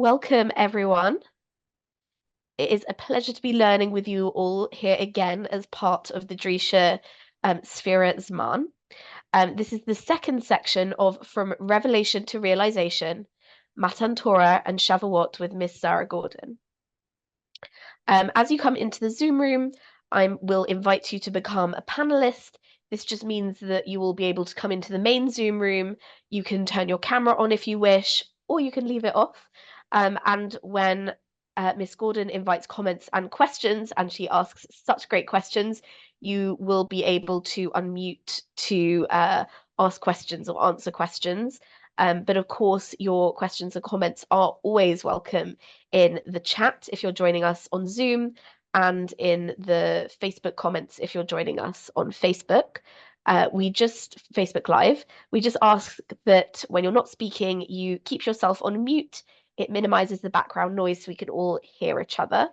Welcome, everyone. It is a pleasure to be learning with you all here again as part of the Drisha Sphira Zman. This is the second section of From Revelation to Realization, Matan Torah and Shavuot with Miss Sarah Gordon. As you come into the Zoom room, I will invite you to become a panelist. This just means that you will be able to come into the main Zoom room. You can turn your camera on if you wish, or you can leave it off. And when Miss Gordon invites comments and questions, and she asks such great questions, you will be able to unmute to ask questions or answer questions. But of course, your questions and comments are always welcome in the chat if you're joining us on Zoom, and in the Facebook comments if you're joining us on Facebook. Facebook Live. We just ask that when you're not speaking, you keep yourself on mute. It minimizes the background noise so we can all hear each other.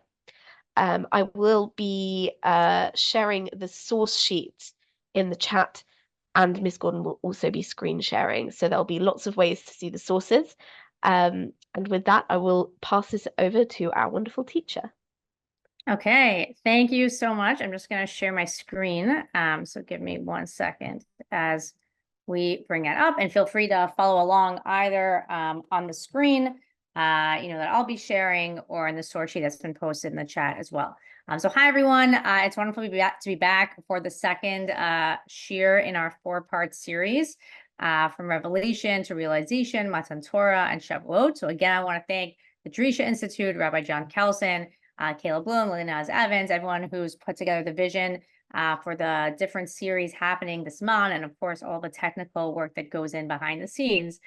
I will be sharing the source sheet in the chat, and Miss Gordon will also be screen sharing. So there'll be lots of ways to see the sources. And with that, I will pass this over to our wonderful teacher. Okay, thank you so much. I'm just going to share my screen. So give me 1 second as we bring that up, and feel free to follow along either on the screen, that I'll be sharing, or in the source sheet that's been posted in the chat as well. So hi, everyone. It's wonderful to be back for the second shir in our 4-part series, from Revelation to Realization, Matan Torah, and Shavuot. So again, I want to thank the Drisha Institute, Rabbi John Kelson, Caleb Bloom, Linaz Evans, everyone who's put together the vision for the different series happening this month, and of course, all the technical work that goes in behind the scenes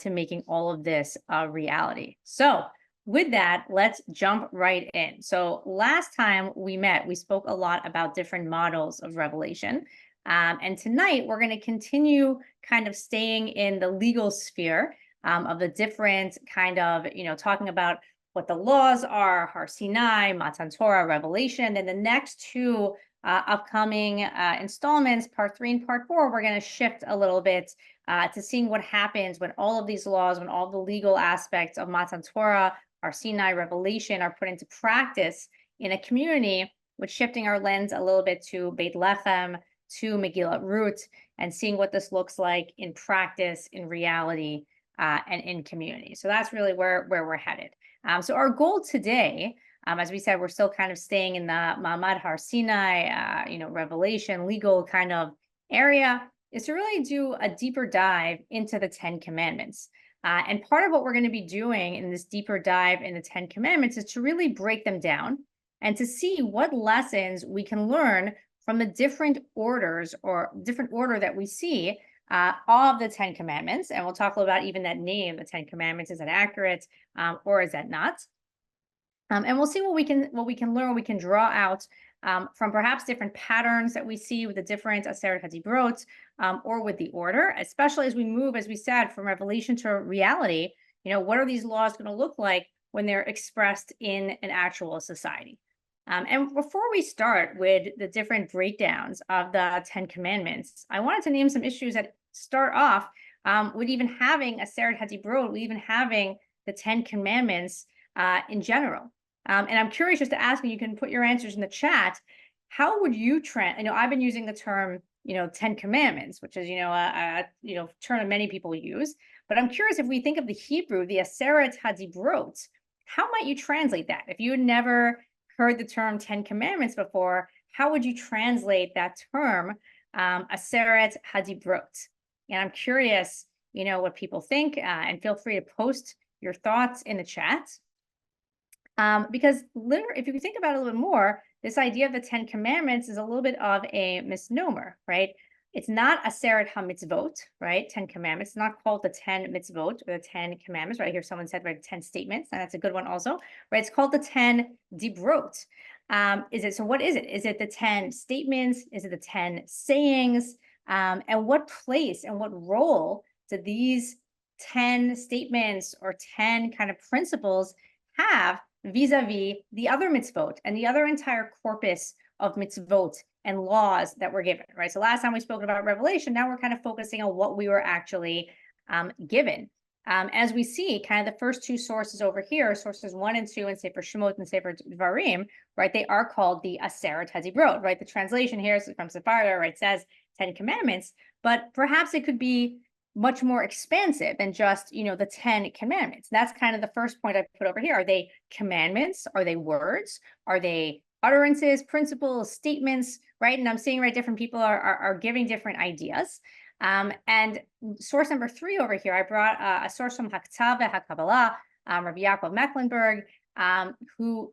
to making all of this a reality. So with that, let's jump right in. So last time we met, we spoke a lot about different models of revelation. And tonight, we're going to continue kind of staying in the legal sphere of the different kind of, talking about what the laws are, Har Sinai, Matan Torah, Revelation. Then the next two upcoming installments, part 3 and part 4, we're going to shift a little bit to seeing what happens when all of these laws, when all the legal aspects of Matan Torah, Har Sinai, Revelation are put into practice in a community, with shifting our lens a little bit to Beit Lechem, to Megillat Ruth, and seeing what this looks like in practice, in reality, and in community. So that's really where we're headed. So our goal today, as we said, we're still kind of staying in the Ma'amad Har Sinai, Revelation, legal kind of area, is to really do a deeper dive into the 10 Commandments. And part of what we're going to be doing in this deeper dive in the 10 Commandments is to really break them down and to see what lessons we can learn from the different orders, or different order that we see of the 10 Commandments. And we'll talk a little about even that name, the 10 Commandments. Is that accurate, or is that not? And we'll see what we can learn, we can draw out from perhaps different patterns that we see with the different Aseret HaDibrot, or with the order, especially as we move, as we said, from revelation to reality. What are these laws going to look like when they're expressed in an actual society? And before we start with the different breakdowns of the 10 Commandments, I wanted to name some issues that start off with even having Aseret HaDibrot, with even having the 10 Commandments in general. And I'm curious just to ask you can put your answers in the chat. How would you I've been using the term, 10 Commandments, which is, a term many people use. But I'm curious, if we think of the Hebrew, the Aseret HaDibrot, how might you translate that? If you had never heard the term 10 Commandments before, how would you translate that term, Aseret HaDibrot? And I'm curious, what people think, and feel free to post your thoughts in the chat. Because literally, if you think about it a little bit more, this idea of the 10 Commandments is a little bit of a misnomer, right? It's not Aseret HaMitzvot, right? 10 Commandments. It's not called the 10 Mitzvot or the 10 Commandments, right? Here someone said, right, 10 statements, and that's a good one also, right? It's called the 10 Dibrot. So what is it? Is it the 10 statements? Is it the 10 sayings? And what place and what role do these 10 statements or 10 kind of principles have vis-a-vis the other mitzvot and the other entire corpus of mitzvot and laws that were given, right? So last time we spoke about Revelation, now we're kind of focusing on what we were actually given. as we see, kind of the first two sources over here, sources 1 and 2 in Sefer Shemot and Sefer Dvarim, right? They are called the Aseret HaDibrot, right? The translation here is from Sephardi, right? Says 10 Commandments, but perhaps it could be much more expansive than just, the 10 commandments. That's kind of the first point I put over here. Are they commandments? Are they words? Are they utterances, principles, statements, right? And I'm seeing, right, different people are giving different ideas. And source number 3 over here, I brought a source from Haktava HaKabbalah, Rabbi Yaakov Mecklenburg, who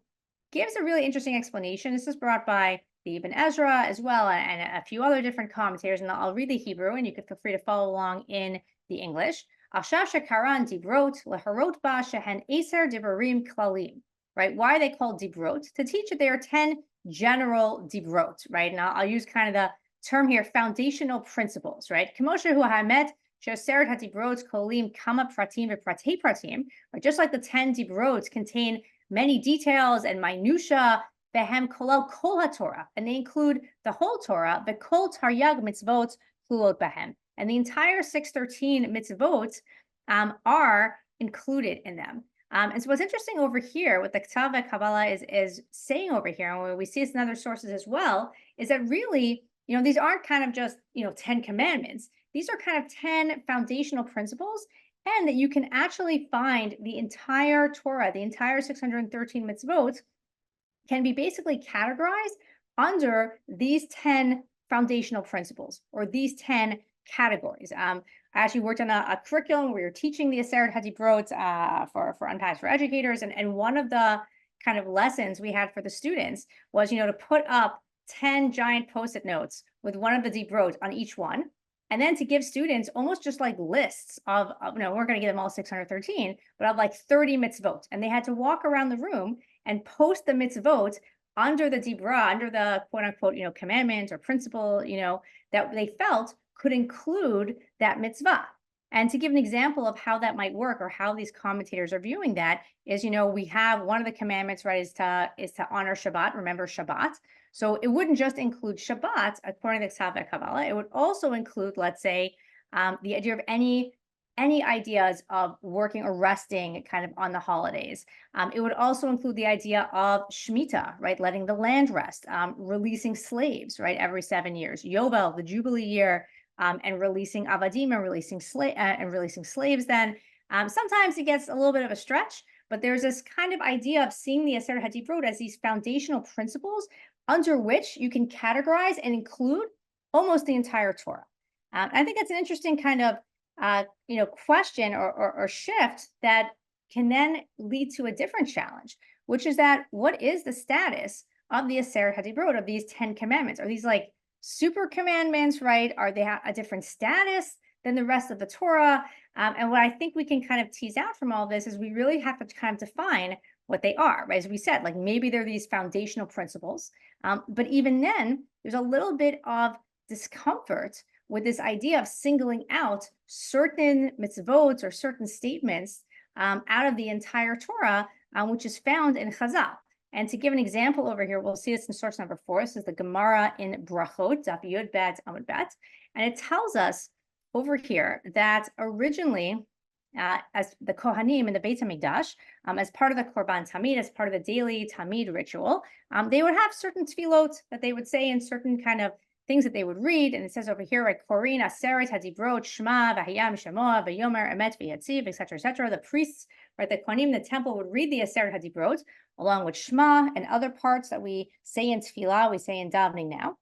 gives a really interesting explanation. This is brought by the Ibn Ezra as well, and a few other different commentators. And I'll read the Hebrew, and you can feel free to follow along in the English. Asher shekaran dibrot leharot ba shehen eser dibarim klalim. Right? Why are they called dibrot? To teach that there are 10 general dibrot, right? And I'll use kind of the term here, foundational principles, right? K'moshe hu hamet she'aseret hadibrot kolim kama pratim v'pratei pratim, right? Just like the 10 dibrot contain many details and minutia, behem kolal kol haTorah, and they include the whole Torah, the kol taryag mitzvot klulot behem, and the entire 613 mitzvot are included in them. And so what's interesting over here, what the Ktav Kabbalah is saying over here, and we see this in other sources as well, is that really, these aren't kind of just, 10 commandments. These are kind of 10 foundational principles, and that you can actually find the entire Torah, the entire 613 mitzvot, can be basically categorized under these 10 foundational principles, or these 10 categories. I actually worked on a curriculum where we were teaching the Aseret HaDibrot for Unpacked for Educators, and one of the kind of lessons we had for the students was, to put up 10 giant Post-it notes with one of the Dibrot on each one, and then to give students almost just like lists of we're going to give them all 613, but of like 30 mitzvot, and they had to walk around the room and post the mitzvot under the dibra, under the quote unquote, commandment or principle, that they felt could include that mitzvah. And to give an example of how that might work, or how these commentators are viewing that, is, we have one of the commandments, right, is to honor Shabbat, remember Shabbat. So it wouldn't just include Shabbat, according to the Ktav Kabbalah. It would also include, let's say, the idea of any ideas of working or resting kind of on the holidays. It would also include the idea of Shemitah, right, letting the land rest, releasing slaves, right, every 7 years, Yovel, the Jubilee year, and releasing avadim and releasing slaves. Then sometimes it gets a little bit of a stretch, but there's this kind of idea of seeing the Aseret HaDibrot as these foundational principles under which you can categorize and include almost the entire Torah. I think that's an interesting kind of question or shift that can then lead to a different challenge, which is that what is the status of the Aseret HaDibrot, of these 10 commandments? Are these like super commandments, right? Are they a different status than the rest of the Torah? And what I think we can kind of tease out from all this is we really have to kind of define what they are, right? As we said, like maybe they're these foundational principles, but even then, there's a little bit of discomfort with this idea of singling out certain mitzvot or certain statements out of the entire Torah, which is found in Chazal. And to give an example over here, we'll see this in source number 4. This is the Gemara in Brachot, Daf Yud Bet Amud Bet, and it tells us over here that originally, as the Kohanim in the Beit HaMikdash, as part of the Korban Tamid, as part of the daily Tamid ritual, they would have certain tefillot that they would say, and certain kind of things that they would read. And it says over here, right, Korin Aseret HaDibrot Shema V'Hayam Shemoah V'Yomer Emet V'Yatziv, etc., etc. The priests, right, the Kohanim in the temple would read the Aseret HaDibrot along with Shema and other parts that we say in Tefillah, we say in davening now.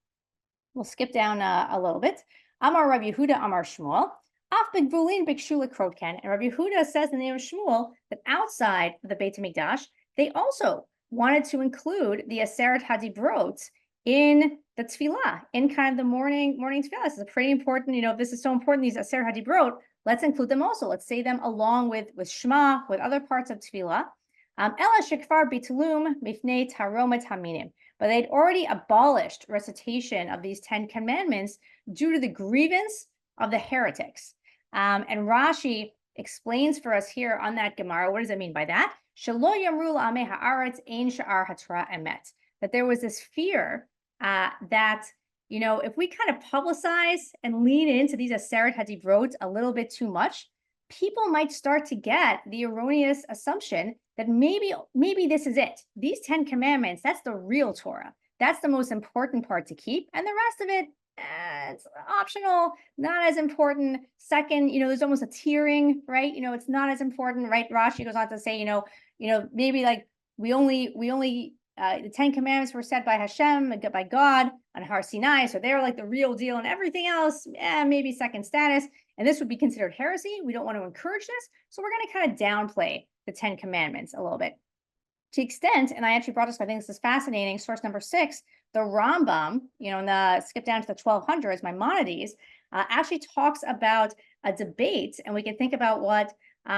We'll skip down a little bit. Amar Rabbi Yehuda Amar Shmuel. Af B'Gvulin B'Kshula Krotken. And Rabbi Yehuda says in the name of Shmuel that outside of the Beit HaMikdash, they also wanted to include the Aseret HaDibrot in the Tefillah, in kind of the morning Tefillah. This is pretty important. If this is so important, these Aseret HaDibrot, let's include them also. Let's say them along with Shema, with other parts of Tefillah. Ela shekvar bitlum mifnei taromet haminim. But they'd already abolished recitation of these 10 commandments due to the grievance of the heretics. And Rashi explains for us here on that Gemara, what does it mean by that? Shelo yamru la'amei ha'aretz ein sha'ar ha'Torah emet. That there was this fear that, if we kind of publicize and lean into these Aseret HaDibrot a little bit too much, people might start to get the erroneous assumption that maybe this is it. These 10 commandments, that's the real Torah. That's the most important part to keep. And the rest of it, it's optional, not as important. Second, there's almost a tiering, right? It's not as important, right? Rashi goes on to say, maybe like we only the 10 commandments were set by Hashem, by God on Har Sinai. So they're like the real deal, and everything else, maybe second status. And this would be considered heresy. We don't want to encourage this. So we're going to kind of downplay the 10 commandments a little bit. To the extent, and I actually brought this, I think this is fascinating, source number 6, the Rambam, skip down to the 1200s, Maimonides, actually talks about a debate, and we can think about what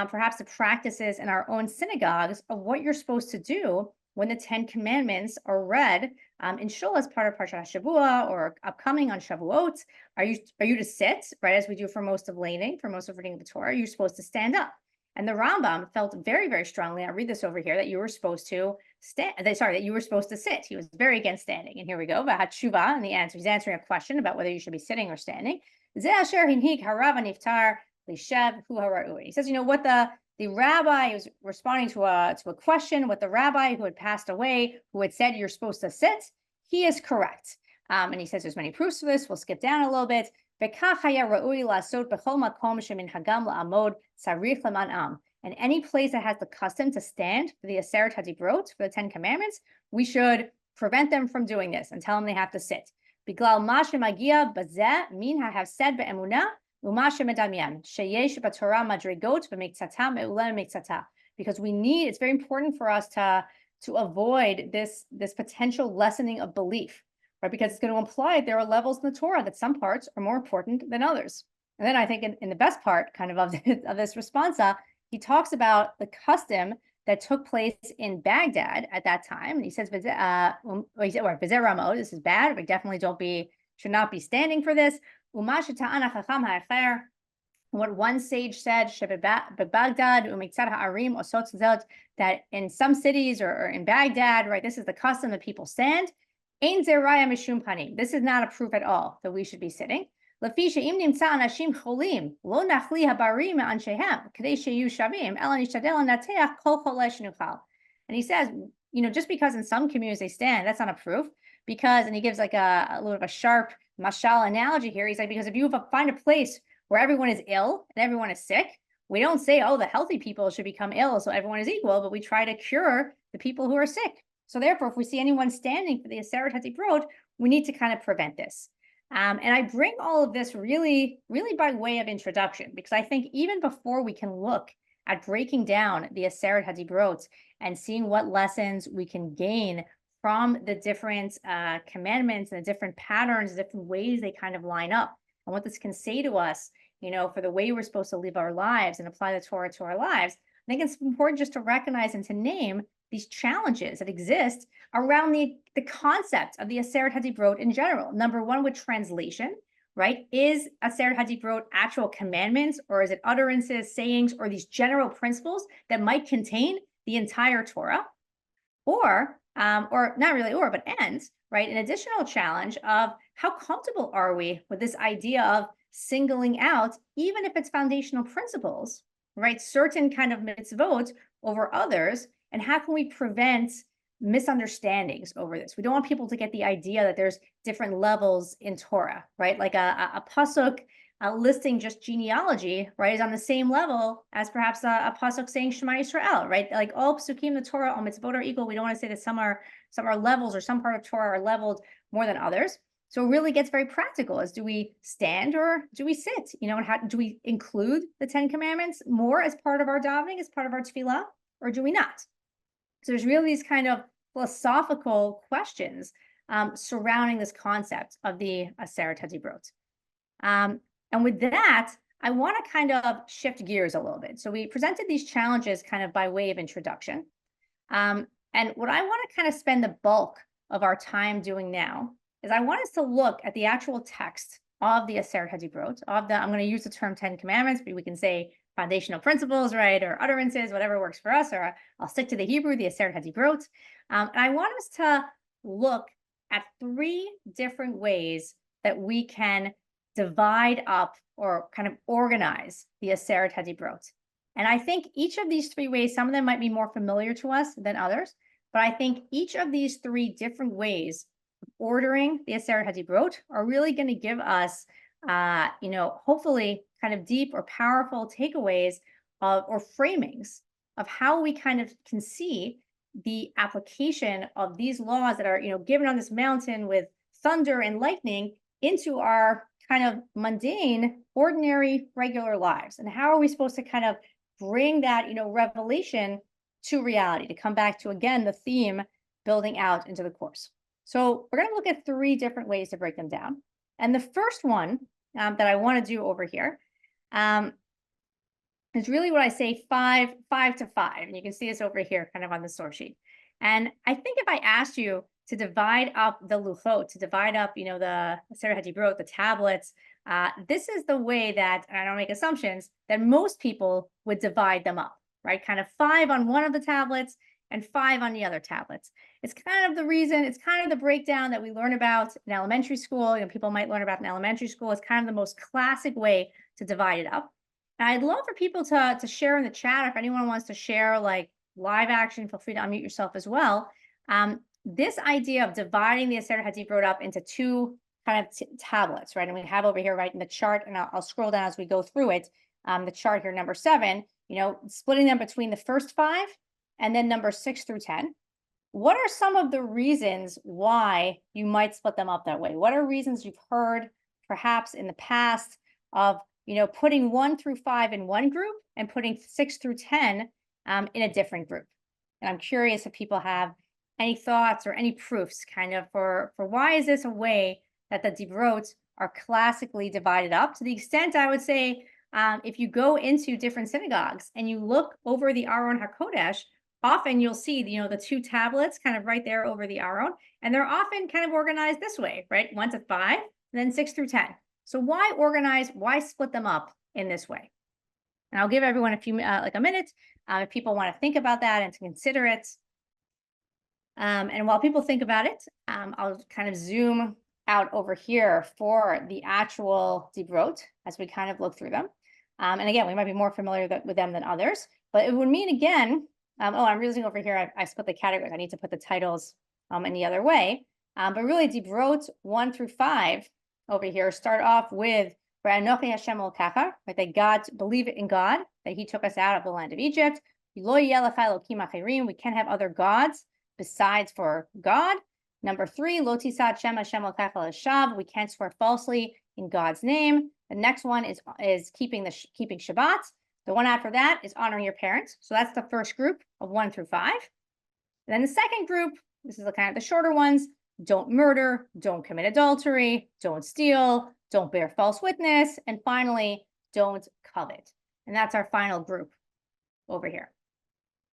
perhaps the practices in our own synagogues of what you're supposed to do when the 10 commandments are read in shul as part of Parshat Shavuot or upcoming on Shavuot. Are you to sit, right, as we do for most of laning, for most of reading the Torah? You're supposed to stand up. And the Rambam felt very, very strongly, I'll read this over here, that you were supposed to that you were supposed to sit. He was very against standing. And here we go, Vahat Tshuva, and the answer, he's answering a question about whether you should be sitting or standing. He says, what the rabbi was responding to a question, what the rabbi who had passed away, who had said you're supposed to sit, he is correct. And he says there's many proofs for this. We'll skip down a little bit. And any place that has the custom to stand for the Aseret HaDibrot, for the 10 commandments, we should prevent them from doing this and tell them they have to sit. Because it's very important for us to avoid this potential lessening of belief. Right, because it's going to imply there are levels in the Torah that some parts are more important than others. And then I think in the best part kind of this responsa, he talks about the custom that took place in Baghdad at that time. And he says, this is bad. We definitely should not be standing for this. What one sage said, that in some cities or in Baghdad, right, this is the custom that people stand. This is not a proof at all that we should be sitting. And he says, just because in some communities they stand, that's not a proof. And he gives like a little bit of a sharp mashal analogy here. He's like, because if you find a place where everyone is ill and everyone is sick, we don't say, oh, the healthy people should become ill, so everyone is equal, but we try to cure the people who are sick. So therefore, if we see anyone standing for the Aseret HaDibrot, we need to kind of prevent this. And I bring all of this really, really by way of introduction, because I think even before we can look at breaking down the Aseret HaDibrot and seeing what lessons we can gain from the different commandments and the different patterns, different ways they kind of line up, and what this can say to us, for the way we're supposed to live our lives and apply the Torah to our lives, I think it's important just to recognize and to name these challenges that exist around the concept of the Aseret HaDibrot in general. Number one, with translation, right? Is Aseret HaDibrot actual commandments, or is it utterances, sayings, or these general principles that might contain the entire Torah? Or not really but and, right? An additional challenge of how comfortable are we with this idea of singling out, even if it's foundational principles, right? Certain kind of mitzvot over others. And how can we prevent misunderstandings over this? We don't want people to get the idea that there's different levels in Torah, right? Like a pasuk listing just genealogy, right, is on the same level as perhaps a pasuk saying Shema Yisrael, right? Like all psukim in the Torah, all mitzvot are equal. We don't want to say that some are levels, or some part of Torah are leveled more than others. So it really gets very practical as, do we stand or do we sit? And how do we include the 10 commandments more as part of our davening, as part of our tefillah, or do we not? So there's really these kind of philosophical questions surrounding this concept of the Aseret HaDibrot. And with that, I want to kind of shift gears a little bit. So we presented these challenges kind of by way of introduction. And what I want to kind of spend the bulk of our time doing now is I want us to look at the actual text of the Aseret HaDibrot, I'm going to use the term 10 commandments, but we can say foundational principles, right, or utterances, whatever works for us, or I'll stick to the Hebrew, the Aseret HaDibrot. And I want us to look at 3 different ways that we can divide up or kind of organize the Aseret HaDibrot. And I think each of these three ways, some of them might be more familiar to us than others, but I think each of these three different ways of ordering the Aseret HaDibrot are really going to give us, hopefully kind of deep or powerful takeaways of, or framings of how we kind of can see the application of these laws that are, given on this mountain with thunder and lightning into our kind of mundane, ordinary, regular lives. And how are we supposed to kind of bring that, revelation to reality, to come back to, again, the theme building out into the course. So we're going to look at three different ways to break them down. And the first one that I want to do over here is really what I say 5 to 5. And you can see this over here kind of on the source sheet. And I think if I asked you to divide up the luchot, to divide up, the Aseret HaDibrot, the tablets, this is the way that, and I don't make assumptions, that most people would divide them up, right? Kind of 5 on one of the tablets and 5 on the other tablets. It's kind of the reason, it's kind of the breakdown that we learn about in elementary school. People might learn about in elementary school. It's kind of the most classic way to divide it up. And I'd love for people to share in the chat. If anyone wants to share like live action, feel free to unmute yourself as well. This idea of dividing the Aseret HaDibrot up into two kind of tablets, right? And we have over here, right, in the chart, and I'll scroll down as we go through it, the chart here, number 7, splitting them between the first 5 and then number 6 through 10. What are some of the reasons why you might split them up that way? What are reasons you've heard perhaps in the past of, putting 1 through 5 in one group and putting 6 through 10 in a different group? And I'm curious if people have any thoughts or any proofs kind of for why is this a way that the Dibrot are classically divided up, to the extent I would say if you go into different synagogues and you look over the Aron HaKodesh, often you'll see the 2 tablets kind of right there over the Aron, and they're often kind of organized this way, right? 1 to 5, and then 6 through 10. So why organize, why split them up in this way? And I'll give everyone a few, like a minute, if people want to think about that and to consider it. And while people think about it, I'll kind of zoom out over here for the actual Dibrot as we kind of look through them. And again, we might be more familiar with them than others, but it would mean again, I'm realizing over here, I split the categories. I need to put the titles in the other way. But really Dibrot 1 through 5 over here start off with Anochi Hashem Elokecha, right? That God, believe in God, that He took us out of the land of Egypt. We can't have other gods besides for God. Number 3, Lo tisat Shem Hashem Elokecha l'shav. We can't swear falsely in God's name. The next one is keeping Shabbat. The one after that is honoring your parents. So that's the first group of 1 through 5. And then the second group, this is the kind of the shorter ones: don't murder, don't commit adultery, don't steal, don't bear false witness, and finally, don't covet. And that's our final group over here.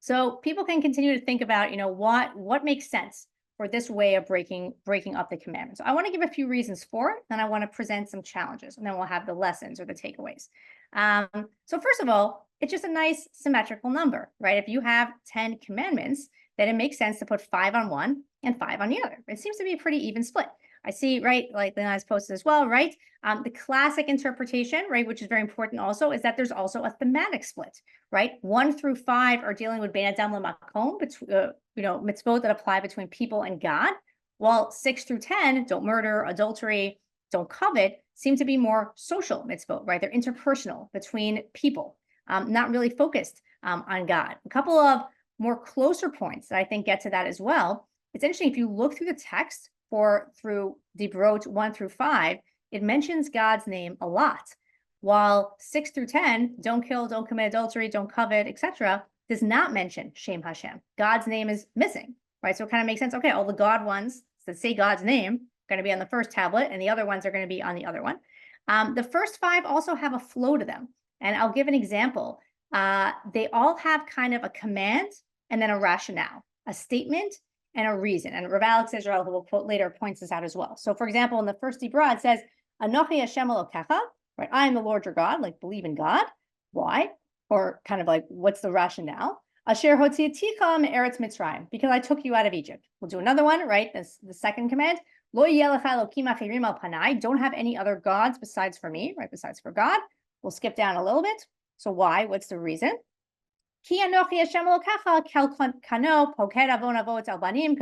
So people can continue to think about, what makes sense for this way of breaking up the commandments. So I want to give a few reasons for it, then I want to present some challenges, and then we'll have the lessons or the takeaways. So first of all, it's just a nice symmetrical number, right? If you have 10 commandments, then it makes sense to put 5 on one and 5 on the other. It seems to be a pretty even split. I see, right, like Lena's posted as well, right? The classic interpretation, right, which is very important also, is that there's also a thematic split, right? 1 through 5 are dealing with bein adam lemakom, mitzvot that apply between people and God, while 6 through 10, don't murder, adultery, don't covet, seem to be more social mitzvot, right? They're interpersonal between people, not really focused on God. A couple of more closer points that I think get to that as well. It's interesting, if you look through the text through Dibrot 1 through 5, it mentions God's name a lot, while 6 through 10, don't kill, don't commit adultery, don't covet, etc., does not mention Shem Hashem. God's name is missing, right? So it kind of makes sense. Okay, all the God ones that say God's name are going to be on the first tablet, and the other ones are going to be on the other one. The first 5 also have a flow to them, and I'll give an example. They all have kind of a command and then a rationale, a statement and a reason. And Rav Alex Israel, who we'll quote later, points this out as well. So for example, in the first Dibrah, it says, Anochi Hashem Elokecha, right? I am the Lord your God, like believe in God. Why? Or kind of like, what's the rationale? Asher hotziaticha me'eretz Mitzrayim, because I took you out of Egypt. We'll do another one, right? This the second command. Don't have any other gods besides for me, right? Besides for God. We'll skip down a little bit. So why? What's the reason? Because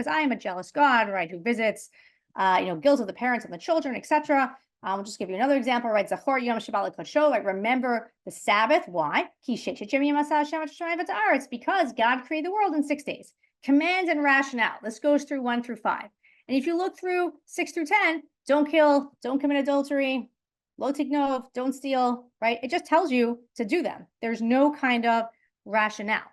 I am a jealous God, right? Who visits, guilt of the parents and the children, etc. I'll just give you another example, right? Zachor Yom Shabbat L'Kodsho, like remember the Sabbath. Why? It's because God created the world in 6 days. Commands and rationale. This goes through 1 through 5. And if you look through 6 through 10, don't kill, don't commit adultery, lo tignov, don't steal, right? It just tells you to do them. There's no kind of rationale.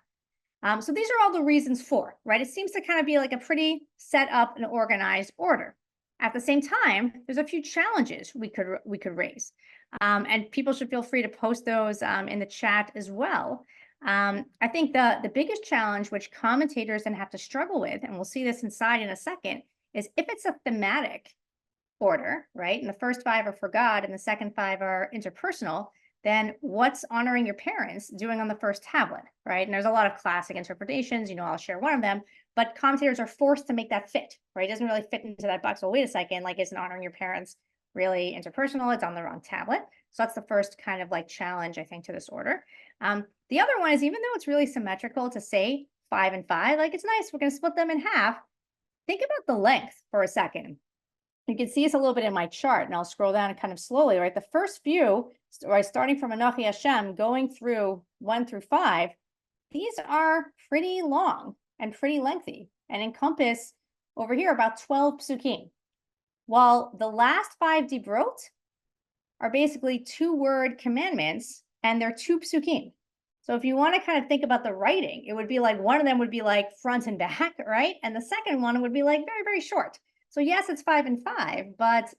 So these are all the reasons for, right? It seems to kind of be like a pretty set up and organized order. At the same time, there's a few challenges we could raise, and people should feel free to post those in the chat as well. I think the biggest challenge, which commentators then have to struggle with, and we'll see this inside in a second, is if it's a thematic order, right? And the first 5 are for God, and the second 5 are interpersonal. Then what's honoring your parents doing on the first tablet, right? And there's a lot of classic interpretations. I'll share one of them. But commentators are forced to make that fit, right? It doesn't really fit into that box. Well, wait a second, like isn't honoring your parents really interpersonal? It's on the wrong tablet. So that's the first kind of like challenge, I think, to this order. The other one is even though it's really symmetrical to say 5 and 5, like it's nice, we're going to split them in half. Think about the length for a second. You can see this a little bit in my chart, and I'll scroll down kind of slowly, right? The first few, right, starting from Anochi Hashem, going through 1 through 5, these are pretty long and pretty lengthy and encompass over here about 12 psukim. While the last 5 dibrot are basically 2-word commandments, and they're 2 psukim. So if you want to kind of think about the writing, it would be like one of them would be like front and back, right? And the second one would be like very, very short. So yes, it's 5 and 5,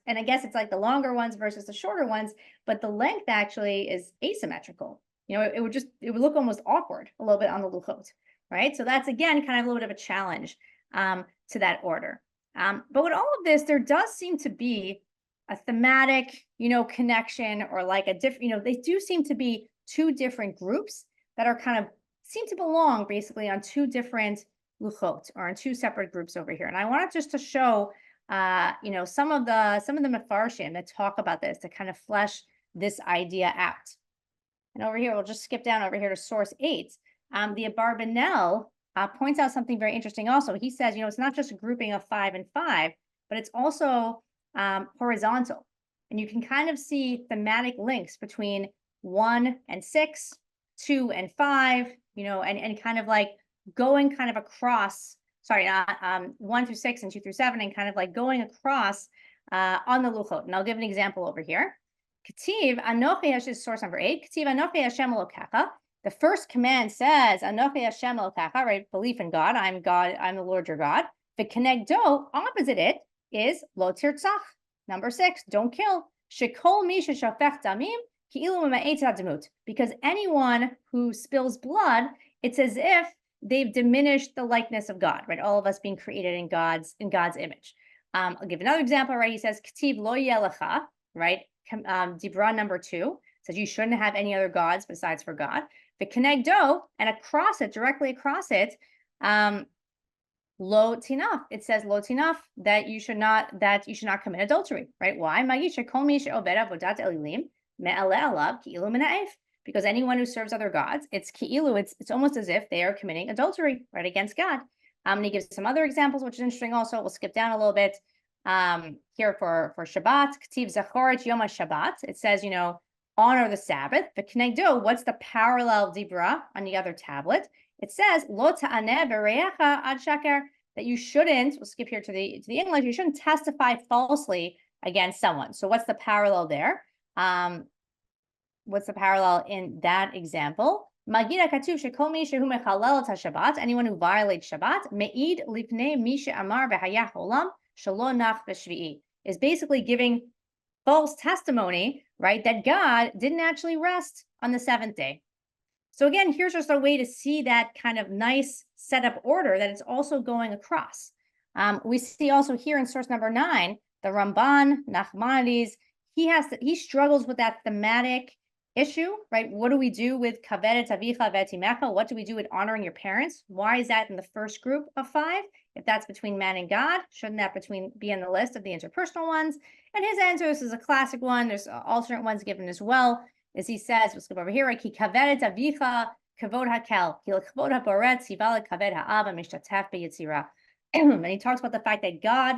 and I guess it's like the longer ones versus the shorter ones, but the length actually is asymmetrical. It would look almost awkward a little bit on the luchot, right? So that's, again, kind of a little bit of a challenge to that order. But with all of this, there does seem to be a thematic, connection, or like a different, they do seem to be 2 different groups that are kind of seem to belong basically on 2 different luchot, or in 2 separate groups over here. And I wanted just to show, some of the mefarshim that talk about this to kind of flesh this idea out. And over here, we'll just skip down over here to source 8. The Abarbanel points out something very interesting also. He says, it's not just a grouping of 5 and 5, but it's also horizontal. And you can kind of see thematic links between 1 and 6, 2 and 5, and kind of like going kind of across, 1 through 6 and 2 through 7, and kind of like going across on the luchot. And I'll give an example over here. Ketiv Anochi Hashem is source number 8. Ketiv Anochi Hashem Elokecha. The first command says Anochi Hashem Elokecha, right? Belief in God. I'm God. I'm the Lord your God. The kenegdo, opposite it, is Lo Tirtzach. Number 6, don't kill. Shekol mi sheshafech damim ki'ilu mema'et hademut. Because anyone who spills blood, it's as if they've diminished the likeness of God, right? All of us being created in God's image. I'll give another example, right? He says, Ketiv lo yelecha, right? Dibra number 2 says you shouldn't have any other gods besides for God. The kenegdo, and across it, directly across it, lo tinaf. It says lo tinaf, that you should not commit adultery, right? Why? Magisha kol mi she'oved avodat elilim me'ale alav ki'ilu mena'ef. Because anyone who serves other gods, it's ki'ilu, it's almost as if they are committing adultery, right, against God. And he gives some other examples, which is interesting also. We'll skip down a little bit. Here for Shabbat, Ketiv Zachoret Yom HaShabbat. It says, honor the Sabbath. The Knegdo, what's the parallel dibra on the other tablet? It says, Lo ta'aneh bereacha ad shaker, that you shouldn't, we'll skip here to the English, you shouldn't testify falsely against someone. So what's the parallel there? What's the parallel in that example? Magira katuv shekol mi shehu mechalel Shabbat, anyone who violates Shabbat, me'id lifnei mi she'amar v'hayah olam shelo nach b'shvi'i, is basically giving false testimony, right, that God didn't actually rest on the 7th day. So again, here's just a way to see that kind of nice setup order that it's also going across. We see also here in source number 9, the Ramban, Nachmanides, he struggles with that thematic issue, right? What do we do with kaved avicha v'etimecha? What do we do with honoring your parents? Why is that in the first group of 5? If that's between man and God, shouldn't that be in the list of the interpersonal ones? And his answer, this is a classic one. There's alternate ones given as well. As he says, let's go over here, right? Ki kaved avicha kavod hakel, ki kavod haboret sival kaved ha'ava mishtatef beyitzira. And he talks about the fact that God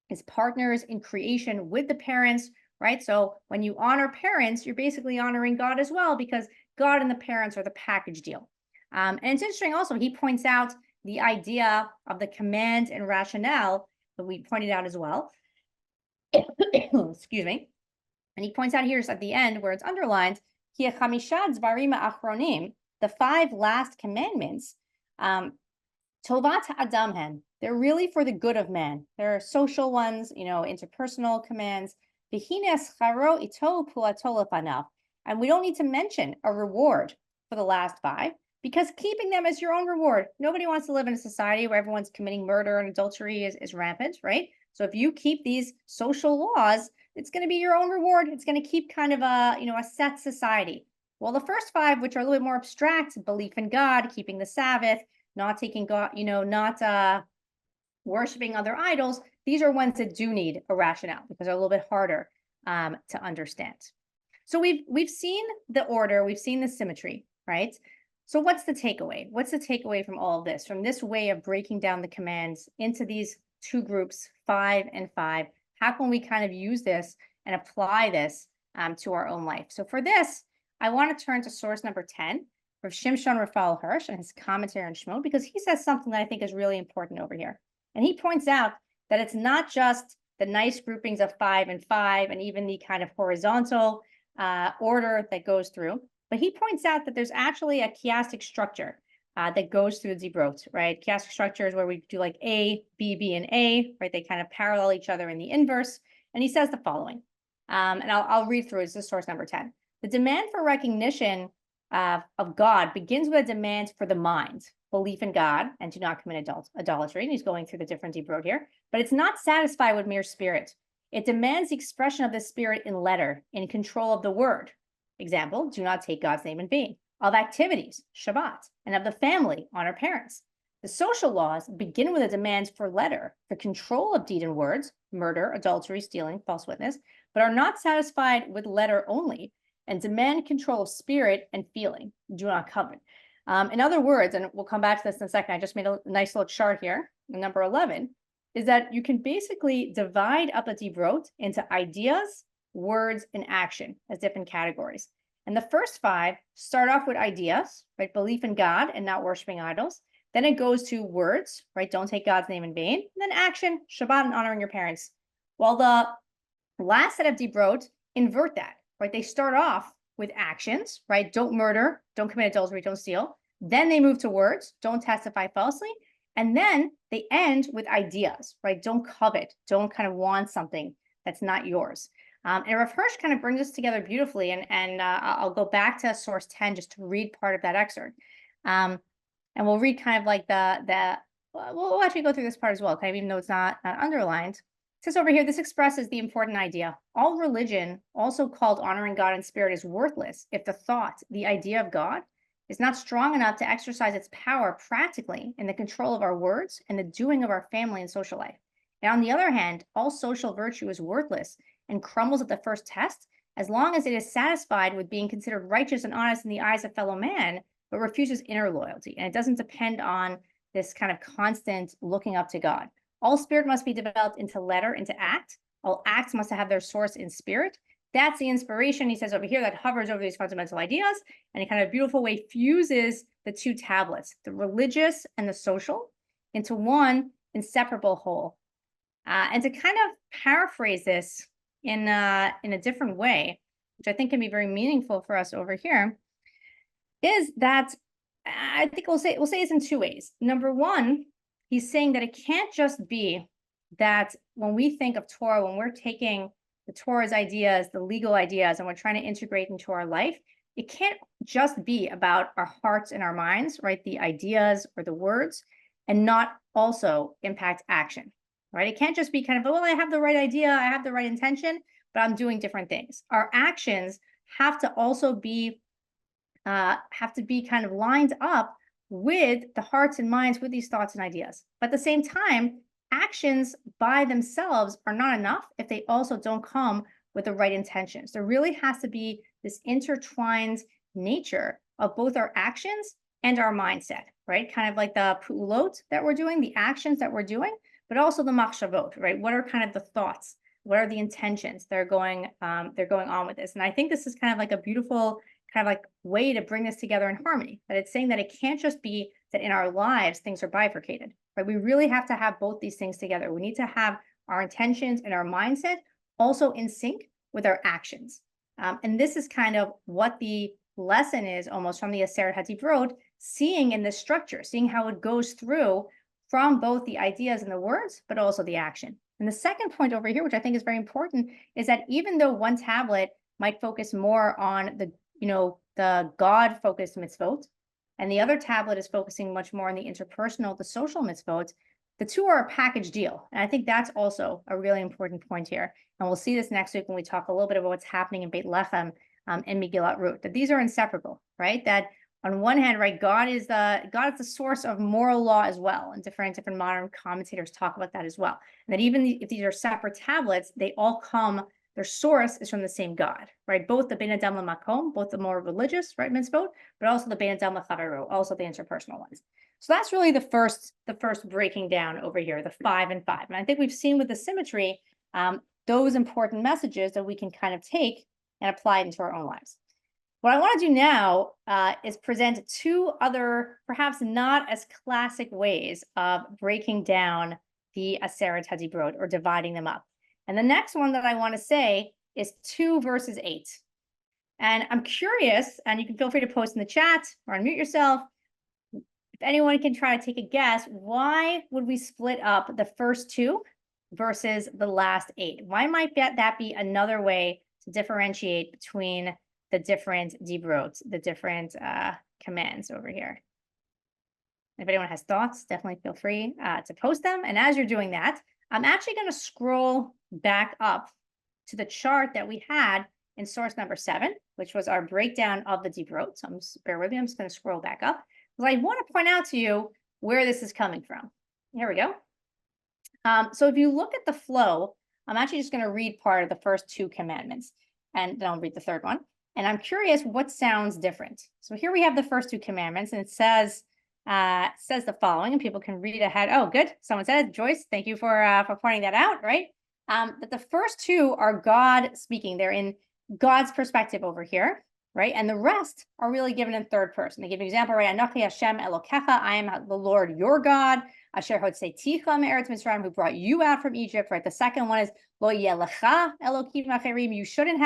is partners in creation with the parents, right? So when you honor parents, you're basically honoring God as well, because God and the parents are the package deal. And it's interesting also, he points out the idea of the command and rationale that we pointed out as well. Excuse me. And he points out here at the end where it's underlined, the 5 last commandments, Tovat Adam, they're really for the good of man. There are social ones, interpersonal commands. And we don't need to mention a reward for the last 5, because keeping them as your own reward. Nobody wants to live in a society where everyone's committing murder and adultery is rampant, right? So if you keep these social laws, it's going to be your own reward. It's going to keep kind of a set society. Well, the first 5, which are a little bit more abstract, belief in God, keeping the Sabbath, not taking God, not worshiping other idols, these are ones that do need a rationale because they're a little bit harder to understand. So we've seen the order, we've seen the symmetry, right? So what's the takeaway? What's the takeaway from all of this, from this way of breaking down the commands into these 2 groups, 5 and 5? How can we kind of use this and apply this to our own life? So for this, I want to turn to source number 10, Rav Shimshon Raphael Hirsch and his commentary on Shemot, because he says something that I think is really important over here. And he points out that it's not just the nice groupings of 5 and 5 and even the kind of horizontal order that goes through, but he points out that there's actually a chiastic structure that goes through the Zibrot, right? Chiastic structure is where we do like A, B, B, and A, right? They kind of parallel each other in the inverse. And he says the following, and I'll read through it. This is source number 10. The demand for recognition of God begins with a demand for the mind, belief in God, and do not commit idolatry. And he's going through the different Zibrot here, but it's not satisfied with mere spirit. It demands the expression of the spirit in letter, in control of the word. Example, do not take God's name in vain. Of activities, Shabbat, and of the family, honor parents. The social laws begin with a demand for letter, for control of deed and words, murder, adultery, stealing, false witness, but are not satisfied with letter only, and demand control of spirit and feeling. Do not covet. In other words, and we'll come back to this in a second, I just made a nice little chart here, number 11, is that you can basically divide up the Zibrot into ideas, words, and action as different categories. And the first 5 start off with ideas, right? Belief in God and not worshiping idols. Then it goes to words, right? Don't take God's name in vain. And then action, Shabbat, and honoring your parents. While the last set of Zibrot invert that, right? They start off with actions, right? Don't murder, don't commit adultery, don't steal. Then they move to words, don't testify falsely. And then they end with ideas, right? Don't covet, don't kind of want something that's not yours. And Rav Hirsch kind of brings this together beautifully. And I'll go back to source 10 just to read part of that excerpt. And we'll read kind of like we'll actually go through this part as well, kind of, even though it's not underlined. It says over here, this expresses the important idea. All religion, also called honoring God in spirit, is worthless if the thought, the idea of God, is not strong enough to exercise its power practically in the control of our words and the doing of our family and social life. And on the other hand, all social virtue is worthless and crumbles at the first test as long as it is satisfied with being considered righteous and honest in the eyes of fellow man, but refuses inner loyalty. And it doesn't depend on this kind of constant looking up to God. All spirit must be developed into letter, into act. All acts must have their source in spirit. That's the inspiration, he says over here, that hovers over these fundamental ideas, and in kind of a beautiful way fuses the 2 tablets, the religious and the social, into one inseparable whole. And to kind of paraphrase this in a different way, which I think can be very meaningful for us over here, is that I think we'll say this in 2 ways. Number 1, he's saying that it can't just be that when we think of Torah, when we're taking the Torah's ideas, the legal ideas, and we're trying to integrate into our life, it can't just be about our hearts and our minds, right? The ideas or the words, and not also impact action, right? It can't just be kind of, well, I have the right idea, I have the right intention, but I'm doing different things. Our actions have to also be kind of lined up with the hearts and minds, with these thoughts and ideas. But at the same time, actions by themselves are not enough if they also don't come with the right intentions. There really has to be this intertwined nature of both our actions and our mindset, right? Kind of like the pu'ulot that we're doing, the actions that we're doing, but also the machshavot, right? What are kind of the thoughts? What are the intentions that are going on with this? And I think this is kind of like a beautiful kind of like way to bring this together in harmony. That it's saying that it can't just be that in our lives things are bifurcated, right? We really have to have both these things together. We need to have our intentions and our mindset also in sync with our actions. And this is kind of what the lesson is almost from the Aseret HaDibrot, seeing in this structure, seeing how it goes through from both the ideas and the words, but also the action. And the second point over here, which I think is very important, is that even though one tablet might focus more on the God-focused mitzvot, and the other tablet is focusing much more on the interpersonal, the social mitzvot, the two are a package deal. And I think that's also a really important point here. And we'll see this next week when we talk a little bit about what's happening in Beit Lechem and Megillat Ruth, that these are inseparable, right? That on one hand, right, God is the source of moral law as well. And different modern commentators talk about that as well. And that even if these are separate tablets, they all come, their source is from the same God, right? Both the Ben Adam Lamakom, both the more religious, right, mitzvot, but also the Ben Adam Lachavero, also the interpersonal ones. So that's really the first breaking down over here, the 5 and 5. And I think we've seen with the symmetry, those important messages that we can kind of take and apply it into our own lives. What I want to do now is present two other, perhaps not as classic ways of breaking down the Aseret HaDibrot or dividing them up. And the next one that I want to say is 2 verses 8. And I'm curious, and you can feel free to post in the chat or unmute yourself. If anyone can try to take a guess, why would we split up the first 2 versus the last 8? Why might that be another way to differentiate between the different dibrot, the different commands over here? If anyone has thoughts, definitely feel free to post them. And as you're doing that, I'm actually going to scroll back up to the chart that we had in source number 7, which was our breakdown of the dibrot. So bear with me, I'm just going to scroll back up, because I want to point out to you where this is coming from. Here we go. So if you look at the flow, I'm actually just going to read part of the first 2 commandments, and then I'll read the third one. And I'm curious what sounds different. So here we have the first 2 commandments, and it says the following, and people can read ahead. Oh, good. Someone said it. Joyce, thank you for pointing that out, right? But the first 2 are God speaking. They're in God's perspective over here, right? And the rest are really given in third person. They give an example, right? Anochi Hashem Elokecha, I am the Lord your God. Asher hotzeiticha me'eretz Mitzrayim, who brought you out from Egypt, right? The second one is Lo yelecha Elokim acherim. You shouldn't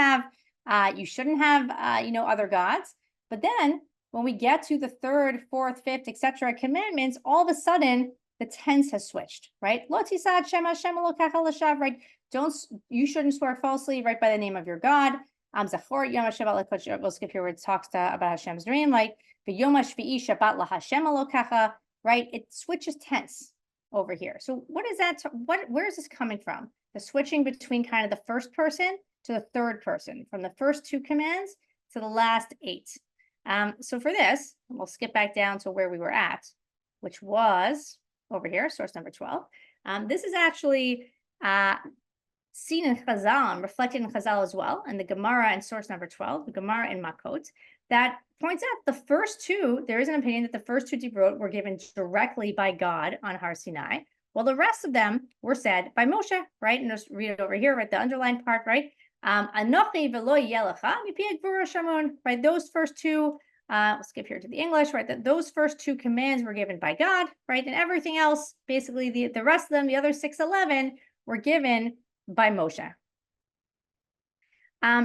have other gods. But then when we get to the 3rd, 4th, 5th, etc. commandments, all of a sudden the tense has switched, right? Lo tisad Shem Hashem Elokecha l'shav, right? You shouldn't swear falsely, right, by the name of your God. Zachor Yom HaShabbat l'kodesh. We'll skip here where it talks about Hashem's dream, like Yom HaShvi'i Shabbat laHashem Elokecha, right? It switches tense over here. So what is that? Where is this coming from? The switching between kind of the first person to the third person, from the first 2 commands to the last 8. So for this, we'll skip back down to where we were at, which was over here, source number 12. This is actually seen in Chazal and reflected in Chazal as well, and the Gemara in source number 12, the Gemara in Makot, that points out the first 2, there is an opinion that the first 2 dibrot were given directly by God on Har Sinai, while the rest of them were said by Moshe, right? And just read it over here, right? The underlined part, right? Anochi velo yelecha mipi gvura shamun, right? Those first 2, we'll skip here to the English, right? That those first 2 commands were given by God, right? And everything else, basically the rest of them, the other 611, were given by Moshe.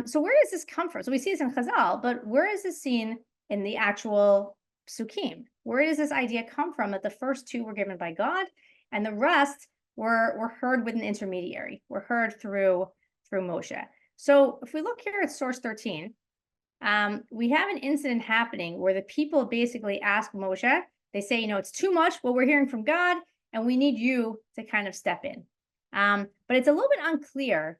So where does this come from? So we see this in Chazal, but where is this seen in the actual psukim? Where does this idea come from that the first 2 were given by God and the rest were heard with an intermediary, were heard through Moshe? So if we look here at source 13, we have an incident happening where the people basically ask Moshe, they say, it's too much what we're hearing from God, and we need you to kind of step in. But it's a little bit unclear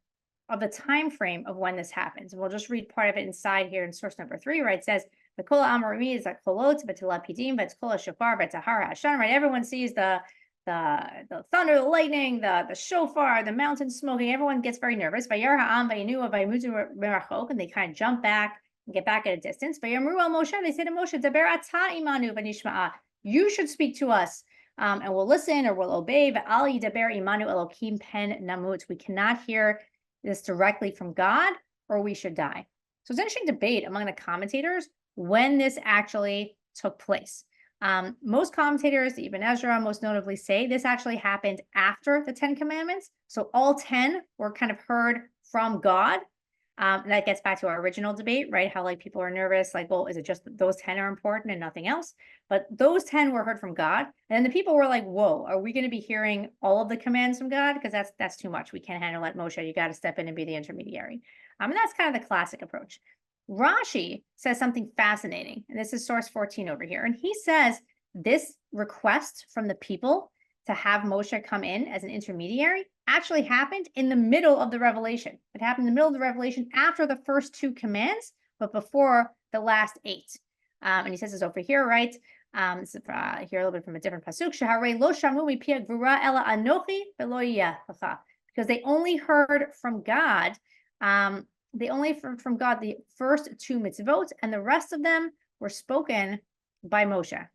of the time frame of when this happens. And we'll just read part of it inside here in source number 3, right? It says, the kol amarimi is like kolot, but pidim, but kol shofar, but tahara hashan, right? Everyone sees the thunder, the lightning, the shofar, the mountain smoking. Everyone gets very nervous. Vayar ha'am vayinu vayimuzu merachok, and they kind of jump back and get back at a distance. Vayamru al Moshe, they say to Moshe, daber ata imanu v'nishma'a. You should speak to us, and we'll listen or we'll obey. V'al yidaber imanu elokim pen namut. We cannot hear this directly from God, or we should die. So it's an interesting debate among the commentators when this actually took place. Most commentators, Ibn Ezra most notably, say this actually happened after the 10 Commandments. So all 10 were kind of heard from God. That gets back to our original debate, right? How like people are nervous, like, well, is it just those 10 are important and nothing else? But those 10 were heard from God. And then the people were like, whoa, are we going to be hearing all of the commands from God? Because that's too much. We can't handle it, Moshe. You got to step in and be the intermediary. And that's kind of the classic approach. Rashi says something fascinating, and this is source 14 over here. And he says this request from the people to have Moshe come in as an intermediary actually happened in the middle of the revelation. It happened in the middle of the revelation after the first 2 commands, but before the last 8. And he says this over here, right? This is here a little bit from a different pasuk. Shaharei lo shamu mi pia gvura ela anochi v'lo yeh lecha. Because they only heard from God. They only heard from God the first 2 mitzvot, and the rest of them were spoken by Moshe.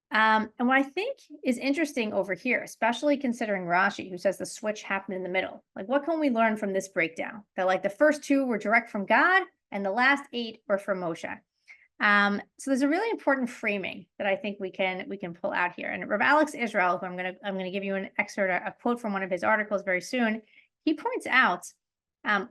And what I think is interesting over here, especially considering Rashi, who says the switch happened in the middle, like what can we learn from this breakdown? That like the first 2 were direct from God, and the last 8 were from Moshe. So there's a really important framing that I think we can pull out here. And Rav Alex Israel, who I'm gonna give you an excerpt, a quote from one of his articles very soon, he points out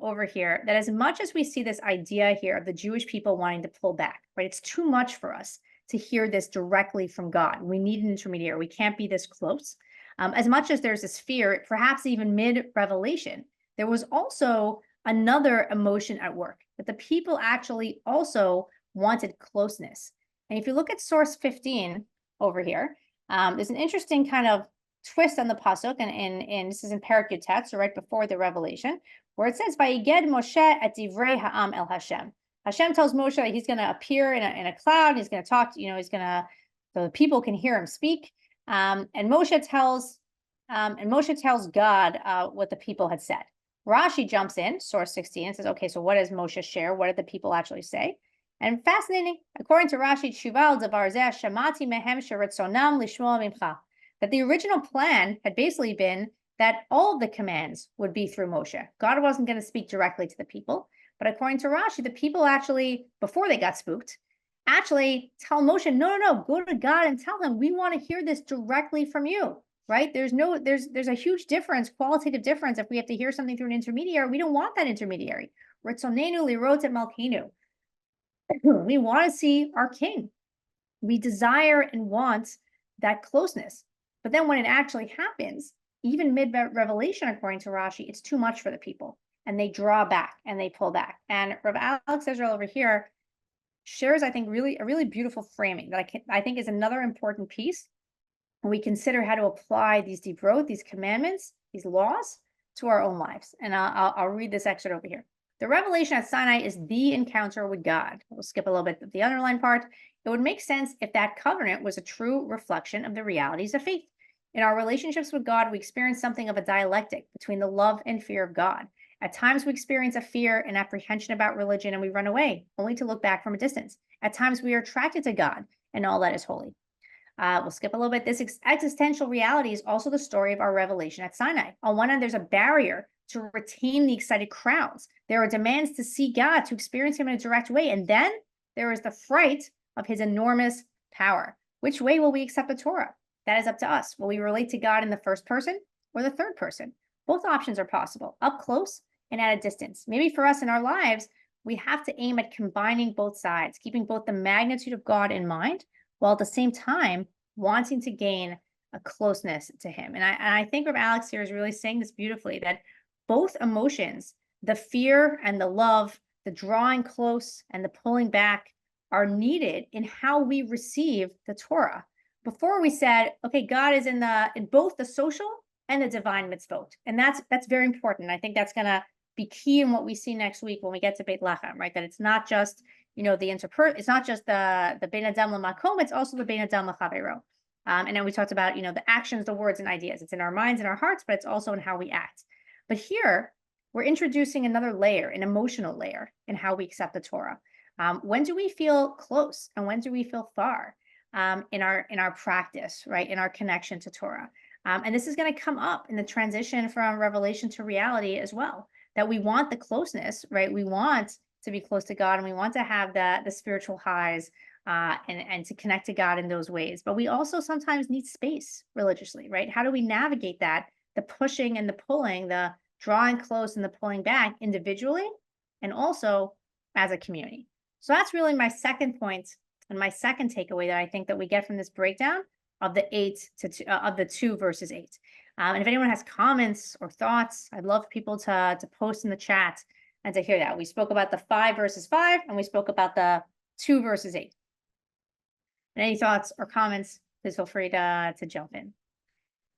over here that as much as we see this idea here of the Jewish people wanting to pull back, right? It's too much for us to hear this directly from God. We need an intermediary. We can't be this close. As much as there's this fear, perhaps even mid-revelation, there was also another emotion at work, that the people actually also wanted closeness. And if you look at source 15 over here, there's an interesting kind of twist on the pasuk, and this is in Perek Yutet, so right before the revelation, where it says, "Vayiged Moshe et divrei ha'am el Hashem." Hashem tells Moshe that he's going to appear in a cloud. He's going to talk. So the people can hear him speak. And Moshe tells God what the people had said. Rashi jumps in, source 16, and says, "Okay, so what does Moshe share? What did the people actually say?" And fascinating, according to Rashi, Shuval Davar Zeh Shamati Mehem Sheratzonam Lishmoa Mimcha, that the original plan had basically been that all of the commands would be through Moshe. God wasn't going to speak directly to the people. But according to Rashi, the people actually, before they got spooked, actually tell Moshe, no, go to God and tell him, we want to hear this directly from you, right? There's a huge difference, qualitative difference. If we have to hear something through an intermediary, we don't want that intermediary. Ritzonenu lirot et malkeinu. We want to see our king. We desire and want that closeness. But then when it actually happens, even mid-revelation, according to Rashi, it's too much for the people. And they draw back and they pull back. And Rav Alex Israel over here shares, I think, a really beautiful framing that I think is another important piece when we consider how to apply these divrot, these commandments, these laws to our own lives. And I'll read this excerpt over here. The revelation at Sinai is the encounter with God. We'll skip a little bit of the underlined part. It would make sense if that covenant was a true reflection of the realities of faith. In our relationships with God, we experience something of a dialectic between the love and fear of God. At times, we experience a fear and apprehension about religion, and we run away, only to look back from a distance. At times, we are attracted to God and all that is holy. We'll skip a little bit. This existential reality is also the story of our revelation at Sinai. On one end, there's a barrier to retain the excited crowds. There are demands to see God, to experience him in a direct way. And then there is the fright of his enormous power. Which way will we accept the Torah? That is up to us. Will we relate to God in the first person or the third person? Both options are possible, up close and at a distance. Maybe for us in our lives, we have to aim at combining both sides, keeping both the magnitude of God in mind, while at the same time wanting to gain a closeness to him. And I think Rav Alex here is really saying this beautifully, that both emotions, the fear and the love, the drawing close and the pulling back, are needed in how we receive the Torah. Before we said, okay, God is in both the social and the divine mitzvot. And that's very important. I think that's going to be key in what we see next week when we get to Beit Lechem, right? That it's not just, it's not just the Bein Adam L'Makom, it's also the Bein Adam L'Chavero. And then we talked about, the actions, the words, and ideas. It's in our minds and our hearts, but it's also in how we act. But here, we're introducing another layer, an emotional layer, in how we accept the Torah. When do we feel close, and when do we feel far in our practice, right? In our connection to Torah. And this is going to come up in the transition from revelation to reality as well. That we want the closeness, right? We want to be close to God, and we want to have the spiritual highs and to connect to God in those ways. But we also sometimes need space religiously, right? How do we navigate that? The pushing and the pulling, the drawing close and the pulling back individually, and also as a community. So that's really my second point and my second takeaway that I think that we get from this breakdown of the 2 verses 8. And if anyone has comments or thoughts, I'd love people to post in the chat and to hear that. We spoke about the 5 verses 5, and we spoke about the 2 verses 8. And any thoughts or comments, please feel free to jump in.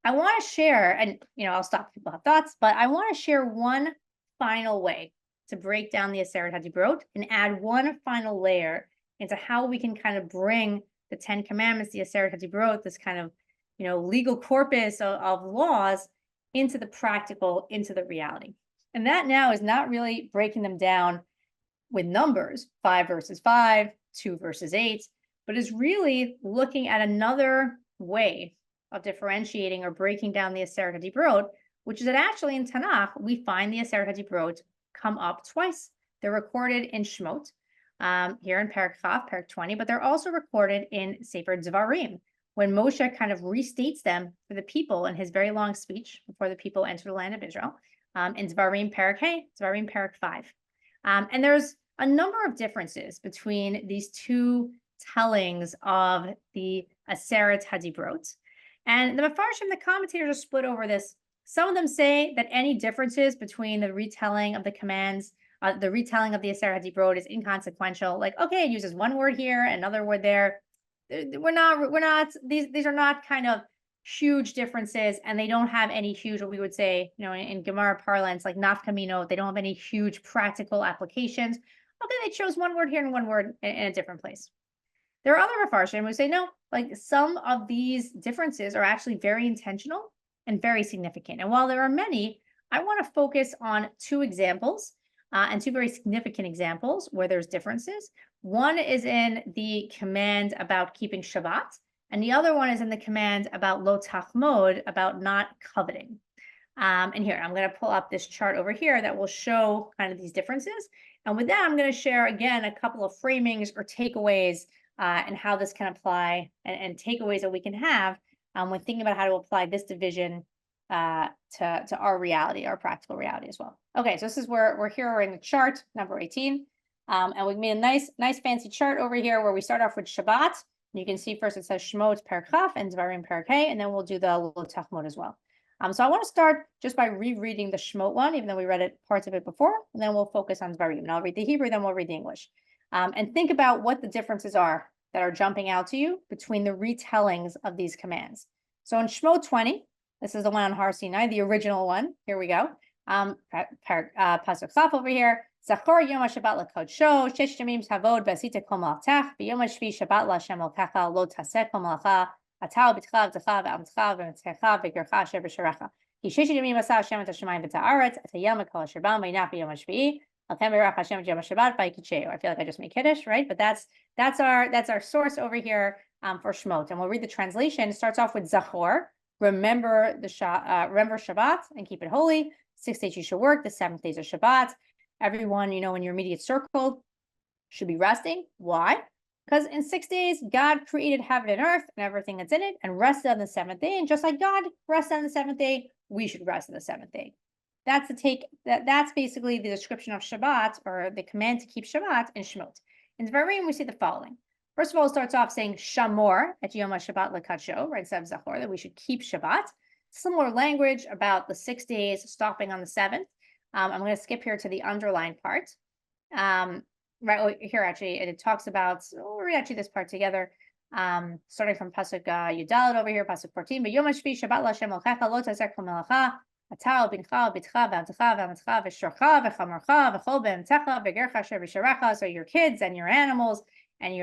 I want to share, and I'll stop if people have thoughts, but I want to share one final way to break down the Aseret HaDibrot and add one final layer into how we can kind of bring the 10 Commandments, the Aseret HaDibrot, this kind of legal corpus of laws into the practical, into the reality. And that now is not really breaking them down with numbers, 5 verses 5, 2 verses 8, but is really looking at another way of differentiating or breaking down the Aseret HaDibrot, which is that actually in Tanakh, we find the Aseret HaDibrot come up twice. They're recorded in Shemot, here in Perek Chaf, Perek 20, but they're also recorded in Sefer Dvarim, when Moshe kind of restates them for the people in his very long speech before the people enter the land of Israel, in Dvarim Perek Hey, Dvarim Perek 5. And there's a number of differences between these two tellings of the Aseret HaDibrot. And the Mefarshim, the commentators, are split over this. Some of them say that any differences between the retelling of the commands, the retelling of the Aseret HaDibrot is inconsequential. Like, okay, it uses one word here, another word there. These are not kind of huge differences, and they don't have any huge, what we would say, in Gemara parlance, like nafkamino, they don't have any huge practical applications. Okay, they chose one word here and one word in a different place. There are other Mefarshim who say, no, like some of these differences are actually very intentional and very significant. And while there are many, I want to focus on 2 examples and 2 very significant examples where there's differences. One is in the command about keeping Shabbat, and the other one is in the command about lo tachmod, about not coveting. And here, I'm going to pull up this chart over here that will show kind of these differences. And with that, I'm going to share, again, a couple of framings or takeaways and how this can apply, and takeaways that we can have when thinking about how to apply this division to our reality, our practical reality as well. Okay, so this is where we're in the chart, number 18. And we've made a nice fancy chart over here where we start off with Shabbat. You can see first it says Shemot Perek Chaf and Dvarim Perek Hey, and then we'll do the Lo Tachmod as well. So I want to start just by rereading the Shemot one, even though we read parts of it before, and then we'll focus on Dvarim. And I'll read the Hebrew, then we'll read the English. And think about what the differences are that are jumping out to you between the retellings of these commands. So in Shemot 20, this is the one on Har Sinai, the original one. Here we go. Pasuk Chaf over here. Zachor Yom HaShabbat LaKodsho, Shesh Yamim Tavod V'asita Kol Malachach, V'Yom HaShvi Shabbat LaHashem Elokecha, Lo Taseh Kol Malacha, Atah B'tcha V'tcha V'amtcha V'metzecha V'gercha Asher B'sharecha. Ki Shesh Yamim Asa Hashem Et HaShemayim V'et HaAretz, Et HaYam Kol HaShabam V'yinach B'Yom HaShvi'i, Alkem B'Rach Hashem Yom HaShabbat V'Yikidsheu. I feel like I just made Kiddush, right? But that's our source over here for Shemot. And we'll read the translation. It starts off with Zachor, remember Shabbat and keep it holy. 6 days you should work, the 7th day is Shabbat. Everyone, in your immediate circle should be resting. Why? Because in 6 days, God created heaven and earth and everything that's in it and rested on the 7th day. And just like God rested on the 7th day, we should rest on the 7th day. That's basically the description of Shabbat, or the command to keep Shabbat in Shemot. In Dvarim, we see the following. First of all, it starts off saying Shamor et Yom HaShabbat LeKadsho, right, instead of Zachor, that we should keep Shabbat. Similar language about the 6 days, stopping on the 7th. I'm going to skip here to the underlined part. Right here, actually, it talks about, we'll read actually this part together. Starting from Pasuk Yudalad over here, Pasuk 14. But Yom HaShvi Shabbat LaHashem Elokecha Lo Tazek Kol Melacha Ata Ubincha Ubitcha V'Amtecha V'Amatcha V'Shorcha V'Chamarcha V'Chol Be'emtecha V'Gercha Asher B'Sharecha. So your kids and your animals and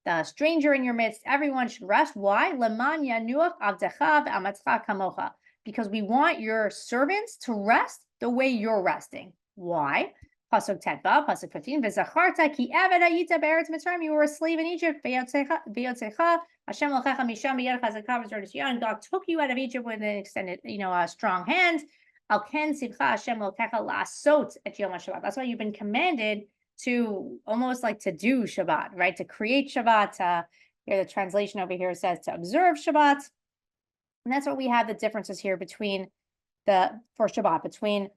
the stranger in your midst, everyone should rest. Why? Leman Yanuach Avdecha V'Amatcha Kamocha. Because we want your servants to rest the way you're resting. Why? Pasuk 10, Pasuk 15. V'zacharta ki eved hayita be'eretz Mitzrayim. You were a slave in Egypt. V'yotzecha Hashem l'checha misham b'yad chazaka v'zor and God took you out of Egypt with an extended, a strong hand. Al ken sivcha Hashem l'checha la'asot et yom HaShabbat. That's why you've been commanded to almost like to do Shabbat, right? To create Shabbat. Here the translation over here says to observe Shabbat. And that's what we have the differences here between for Shabbat, between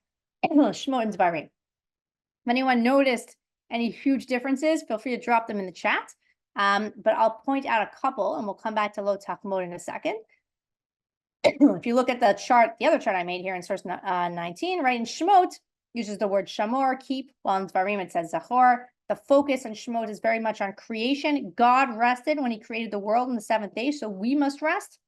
Shemot and Dvarim. If anyone noticed any huge differences, feel free to drop them in the chat. But I'll point out a couple, and we'll come back to Lo Tachmod in a second. If you look at the chart, the other chart I made here in source 19, right, in Shemot, uses the word shamor, keep, while in Dvarim it says zachor. The focus in Shemot is very much on creation. God rested when he created the world on the seventh day, so we must rest.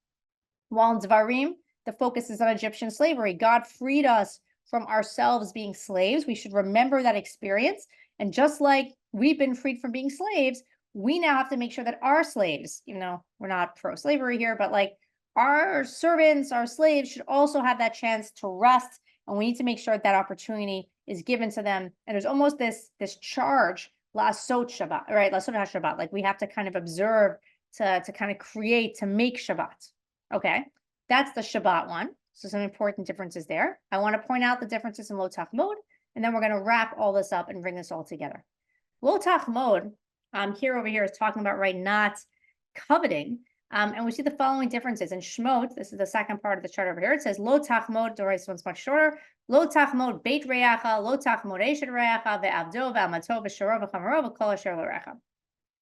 While in Dvarim, the focus is on Egyptian slavery. God freed us from ourselves being slaves. We should remember that experience. And just like we've been freed from being slaves, we now have to make sure that our slaves, even though we're not pro-slavery here, but like our servants, our slaves should also have that chance to rest. And we need to make sure that opportunity is given to them. And there's almost this charge, la'asot Shabbat, right? La'asot HaShabbat. Like we have to kind of observe to kind of create, to make Shabbat. Okay, that's the Shabbat one. So some important differences there. I want to point out the differences in Lo Tachmod, and then we're going to wrap all this up and bring this all together. Lo Tachmod, over here is talking about, right, not coveting. And we see the following differences. In Shemot, this is the second part of the chart over here. It says Lo Tachmod, the right one's much shorter. Lo Tachmod Beit Reacha, Lo Tachmod Eshet Reacha, Ve'avdo, Ve'amato, Ve'shoro, Ve'chamaro, Ve'kol Asher L'Recha.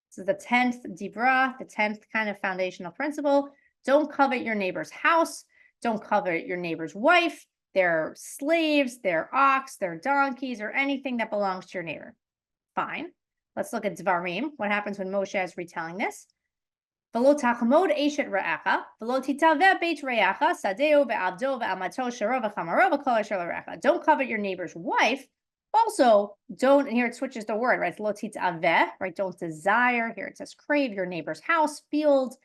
This is the 10th Dibra, the 10th kind of foundational principle. Don't covet your neighbor's house. Don't covet your neighbor's wife, their slaves, their ox, their donkeys, or anything that belongs to your neighbor. Fine. Let's look at Dvarim. What happens when Moshe is retelling this? V'lo tachmod eshet re'acha, v'lo titaveh beit re'acha, sadeo ve'avdo ve'amato shero v'chamaro v'kol asher l'recha. Don't covet your neighbor's wife. Also, don't, and here it switches the word, right? V'lo titaveh, right? Don't desire. Here it says crave your neighbor's house, field,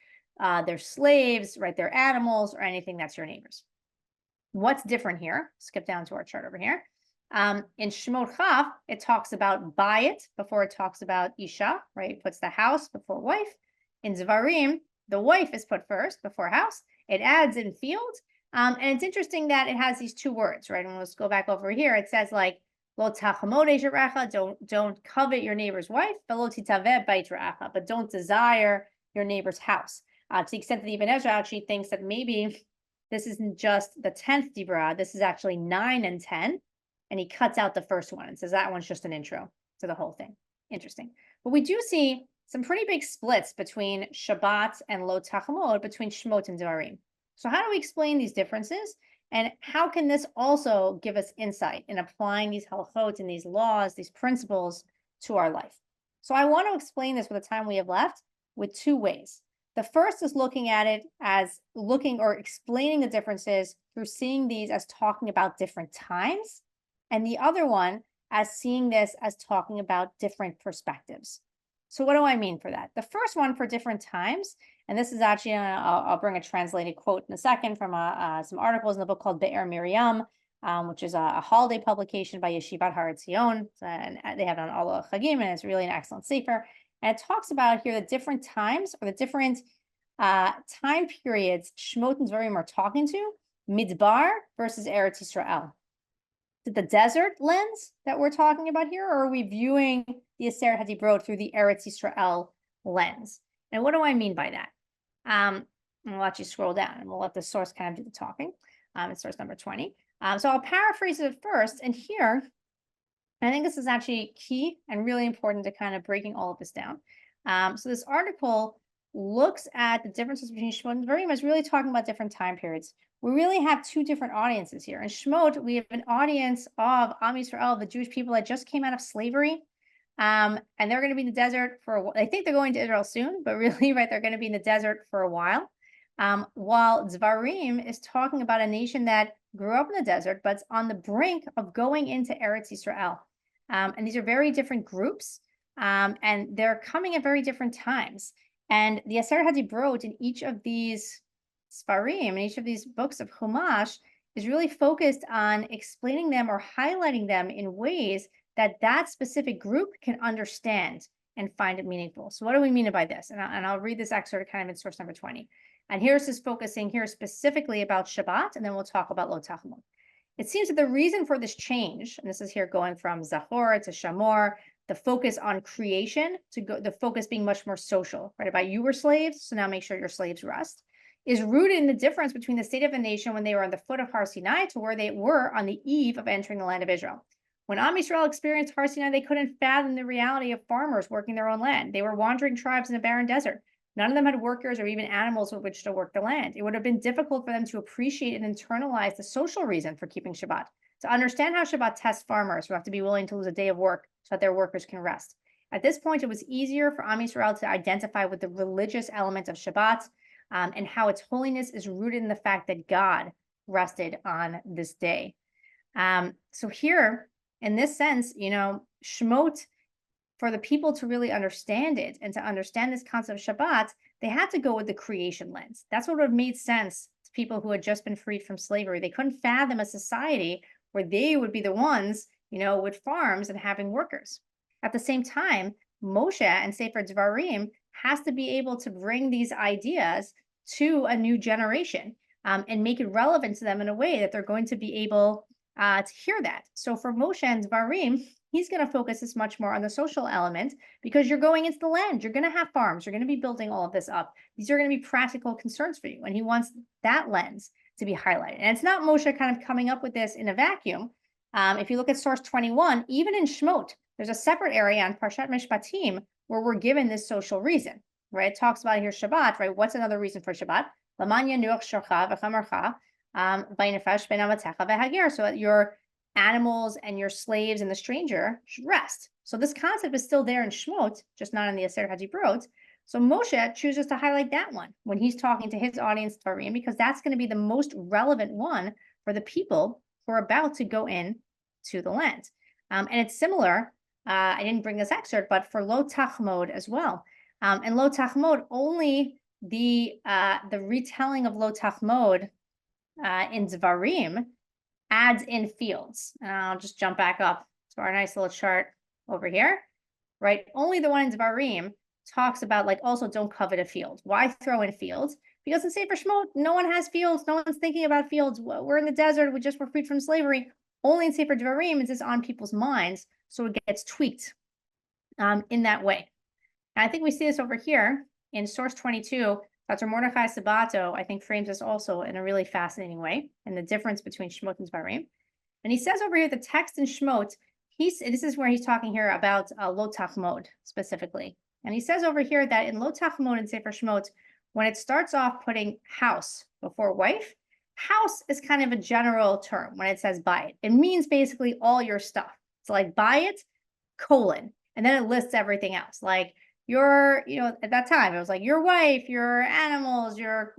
their slaves, right? Their animals, or anything that's your neighbor's. What's different here? Skip down to our chart over here. In Shemot Chav, it talks about bayit before it talks about isha, right? It puts the house before wife. In Dvarim, the wife is put first before house. It adds in field. And it's interesting that it has these two words, right? And let's go back over here. It says like, Lo tachmod eshet re'acha, don't covet your neighbor's wife, v'lo titaveh beit re'acha, but don't desire your neighbor's house. To the extent that Ibn Ezra actually thinks that maybe this isn't just the 10th Dibra, this is actually 9 and 10, and he cuts out the first one and says that one's just an intro to the whole thing. Interesting. But we do see some pretty big splits between Shabbat and Lo Tachmod, between Shemot and Dvarim. So how do we explain these differences? And how can this also give us insight in applying these halachot and these laws, these principles to our life? So I want to explain this with the time we have left with two ways. The first is looking at it as looking or explaining the differences through seeing these as talking about different times. And the other one as seeing this as talking about different perspectives. So what do I mean for that? The first one for different times, and this is actually, I'll bring a translated quote in a second from some articles in the book called Be'er Miriam, which is a holiday publication by Yeshivat Har Etzion. And they have it on all the Chagim, and it's really an excellent sefer. And it talks about here the different times or the different time periods Shemot and Dvarim are talking to, Midbar versus Eretz Yisrael. Is it the desert lens that we're talking about here, or are we viewing the Aseret HaDibrot through the Eretz Yisrael lens? And what do I mean by that? We'll let you scroll down and we'll let the source kind of do the talking. It's source number 20. So I'll paraphrase it first. And here, I think this is actually key and really important to kind of breaking all of this down. So this article looks at the differences between Shemot and Dvarim is really talking about different time periods. We really have two different audiences here. In Shemot, we have an audience of Am Yisrael, the Jewish people that just came out of slavery. And they're going to be in the desert for a while. I think they're going to Israel soon, but really, right, they're going to be in the desert for a while. While Dvarim is talking about a nation that grew up in the desert, but it's on the brink of going into Eretz Yisrael. And these are very different groups, and they're coming at very different times. And the Aseret HaDibrot in each of these Sfarim, in each of these books of Chumash, is really focused on explaining them or highlighting them in ways that that specific group can understand and find it meaningful. So what do we mean by this? And I'll read this excerpt kind of in source number 20. And here's this focusing here specifically about Shabbat, and then we'll talk about Lo Tachmod. It seems that the reason for this change, and this is here going from Zachor to Shamor, the focus on creation to go, the focus being much more social, right? About you were slaves, so now make sure your slaves rest, is rooted in the difference between the state of the nation when they were on the foot of Har Sinai to where they were on the eve of entering the land of Israel. When Am Yisrael experienced Har Sinai, they couldn't fathom the reality of farmers working their own land. They were wandering tribes in a barren desert. None of them had workers or even animals with which to work the land. It would have been difficult for them to appreciate and internalize the social reason for keeping Shabbat. To understand how Shabbat tests farmers who have to be willing to lose a day of work so that their workers can rest. At this point, it was easier for Am Yisrael to identify with the religious element of Shabbat and how its holiness is rooted in the fact that God rested on this day. So here, in this sense, Shemot, for the people to really understand it and to understand this concept of Shabbat, they had to go with the creation lens. That's what would have made sense to people who had just been freed from slavery. They couldn't fathom a society where they would be the ones, with farms and having workers. At the same time, Moshe and Sefer Dvarim has to be able to bring these ideas to a new generation and make it relevant to them in a way that they're going to be able to hear that. So for Moshe and Dvarim, he's going to focus this much more on the social element because you're going into the land. You're going to have farms. You're going to be building all of this up. These are going to be practical concerns for you. And he wants that lens to be highlighted. And it's not Moshe kind of coming up with this in a vacuum. If you look at source 21, even in Shemot, there's a separate area on Parshat Mishpatim where we're given this social reason, right? It talks about here Shabbat, right? What's another reason for Shabbat? So that your animals and your slaves and the stranger should rest. So this concept is still there in Shemot, just not in the Aseret HaDibrot. So Moshe chooses to highlight that one when he's talking to his audience, Tvarim, because that's going to be the most relevant one for the people who are about to go in to the land. And it's similar. I didn't bring this excerpt, but for Lo Tachmod as well. And Lo Tachmod, only the retelling of Lo Tachmod in Dvarim adds in fields. And I'll just jump back up to our nice little chart over here, right? Only the one in Dvarim talks about also don't covet a field. Why throw in fields? Because in Sefer Shemot, no one has fields. No one's thinking about fields. We're in the desert. We just were freed from slavery. Only in Sefer Dvarim is this on people's minds. So it gets tweaked in that way. And I think we see this over here in source 22. Dr. Mordechai Sabato, I think, frames this also in a really fascinating way, and the difference between Shemot and Dvarim. And he says over here, the text in Shemot, this is where he's talking here about Lo Tachmod specifically. And he says over here that in Lo Tachmod in Sefer Shemot, when it starts off putting house before wife, house is kind of a general term when it says buy it. It means basically all your stuff. So buy it, colon, and then it lists everything else. Your, at that time, it was your wife, your animals, your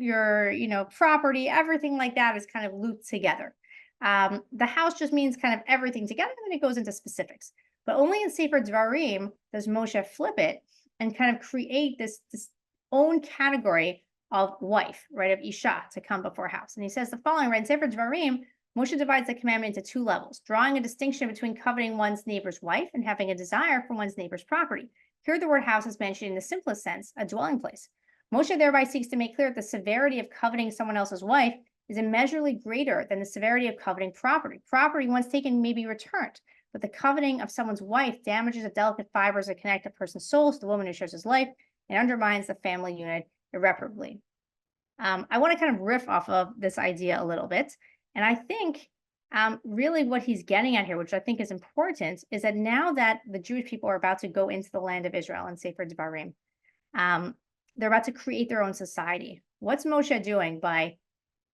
property, everything like that is kind of looped together. The house just means kind of everything together, and then it goes into specifics. But only in Sefer Dvarim does Moshe flip it and kind of create this own category of wife, right, of Isha to come before house. And he says the following, right, in Sefer Dvarim, Moshe divides the commandment into two levels, drawing a distinction between coveting one's neighbor's wife and having a desire for one's neighbor's property. Here, the word house is mentioned in the simplest sense, a dwelling place. Moshe thereby seeks to make clear that the severity of coveting someone else's wife is immeasurably greater than the severity of coveting property. Property, once taken, may be returned, but the coveting of someone's wife damages the delicate fibers that connect a person's soul to the woman who shares his life and undermines the family unit irreparably. I want to kind of riff off of this idea a little bit. And I think really what he's getting at here, which I think is important, is that now that the Jewish people are about to go into the land of Israel in Sefer Dvarim, they're about to create their own society. What's Moshe doing by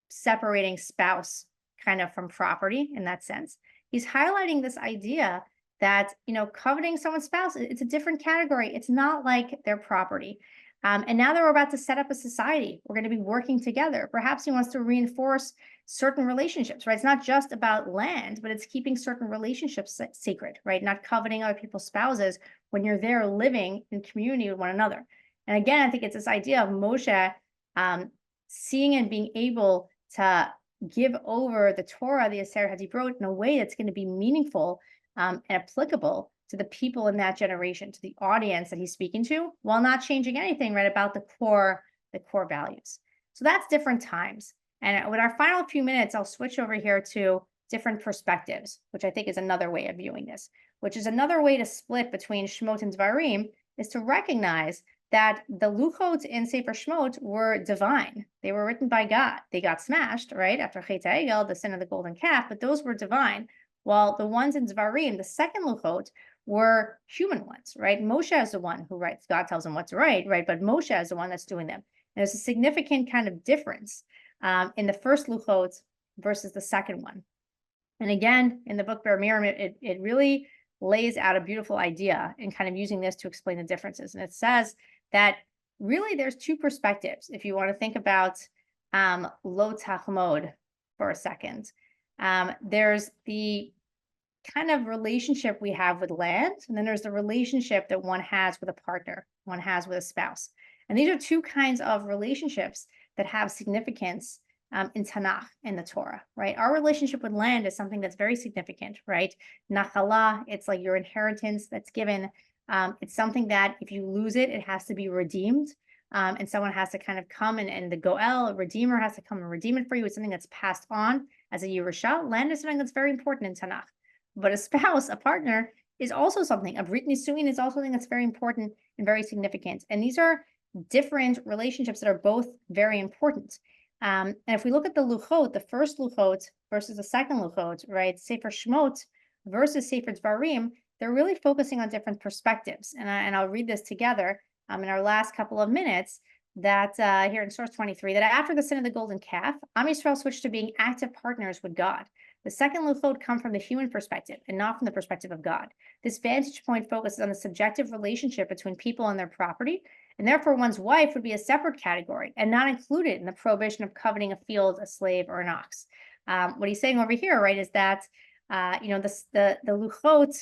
separating spouse kind of from property in that sense? He's highlighting this idea that, coveting someone's spouse, it's a different category. It's not like their property. And now that we're about to set up a society, we're going to be working together. Perhaps he wants to reinforce certain relationships, right? It's not just about land, but it's keeping certain relationships sacred, right? Not coveting other people's spouses when you're there living in community with one another. And again, I think it's this idea of Moshe seeing and being able to give over the Torah, the Aseret HaDibrot, in a way that's going to be meaningful and applicable to the people in that generation, to the audience that he's speaking to, while not changing anything, right, about the core values. So that's different times. And with our final few minutes, I'll switch over here to different perspectives, which I think is another way of viewing this, which is another way to split between Shemot and Dvarim, is to recognize that the Luchot in Sefer Shemot were divine. They were written by God. They got smashed, right, after Chet HaEgel, the sin of the golden calf, but those were divine. While the ones in Dvarim, the second Luchot, were human ones, right? Moshe is the one who writes. God tells him what to write, right? But Moshe is the one that's doing them. And there's a significant kind of difference in the first Luchot versus the second one. And again, in the book Ber Miram, it really lays out a beautiful idea in kind of using this to explain the differences. And it says that really there's two perspectives. If you want to think about lo tachmod for a second, there's the kind of relationship we have with land, and then there's the relationship that one has with a partner, one has with a spouse. And these are two kinds of relationships that have significance in Tanakh, in the Torah, right? Our relationship with land is something that's very significant, right? Nachala, it's like your inheritance that's given. It's something that if you lose it, it has to be redeemed. And someone has to kind of come and the Goel, a redeemer, has to come and redeem it for you. It's something that's passed on as a Yerusha. Land is something that's very important in Tanakh. But a spouse, a partner, is also something. A Brit Nisuin is also something that's very important and very significant. And these are different relationships that are both very important. And if we look at the Luchot, the first Luchot versus the second Luchot, right? Sefer Shemot versus Sefer Dvarim, they're really focusing on different perspectives. And I'll read this together in our last couple of minutes, that here in source 23, that after the sin of the golden calf, Am Yisrael switched to being active partners with God. The second Luchot come from the human perspective and not from the perspective of God. This vantage point focuses on the subjective relationship between people and their property, and therefore one's wife would be a separate category and not included in the prohibition of coveting a field, a slave, or an ox. What he's saying over here, right, is that the Luchot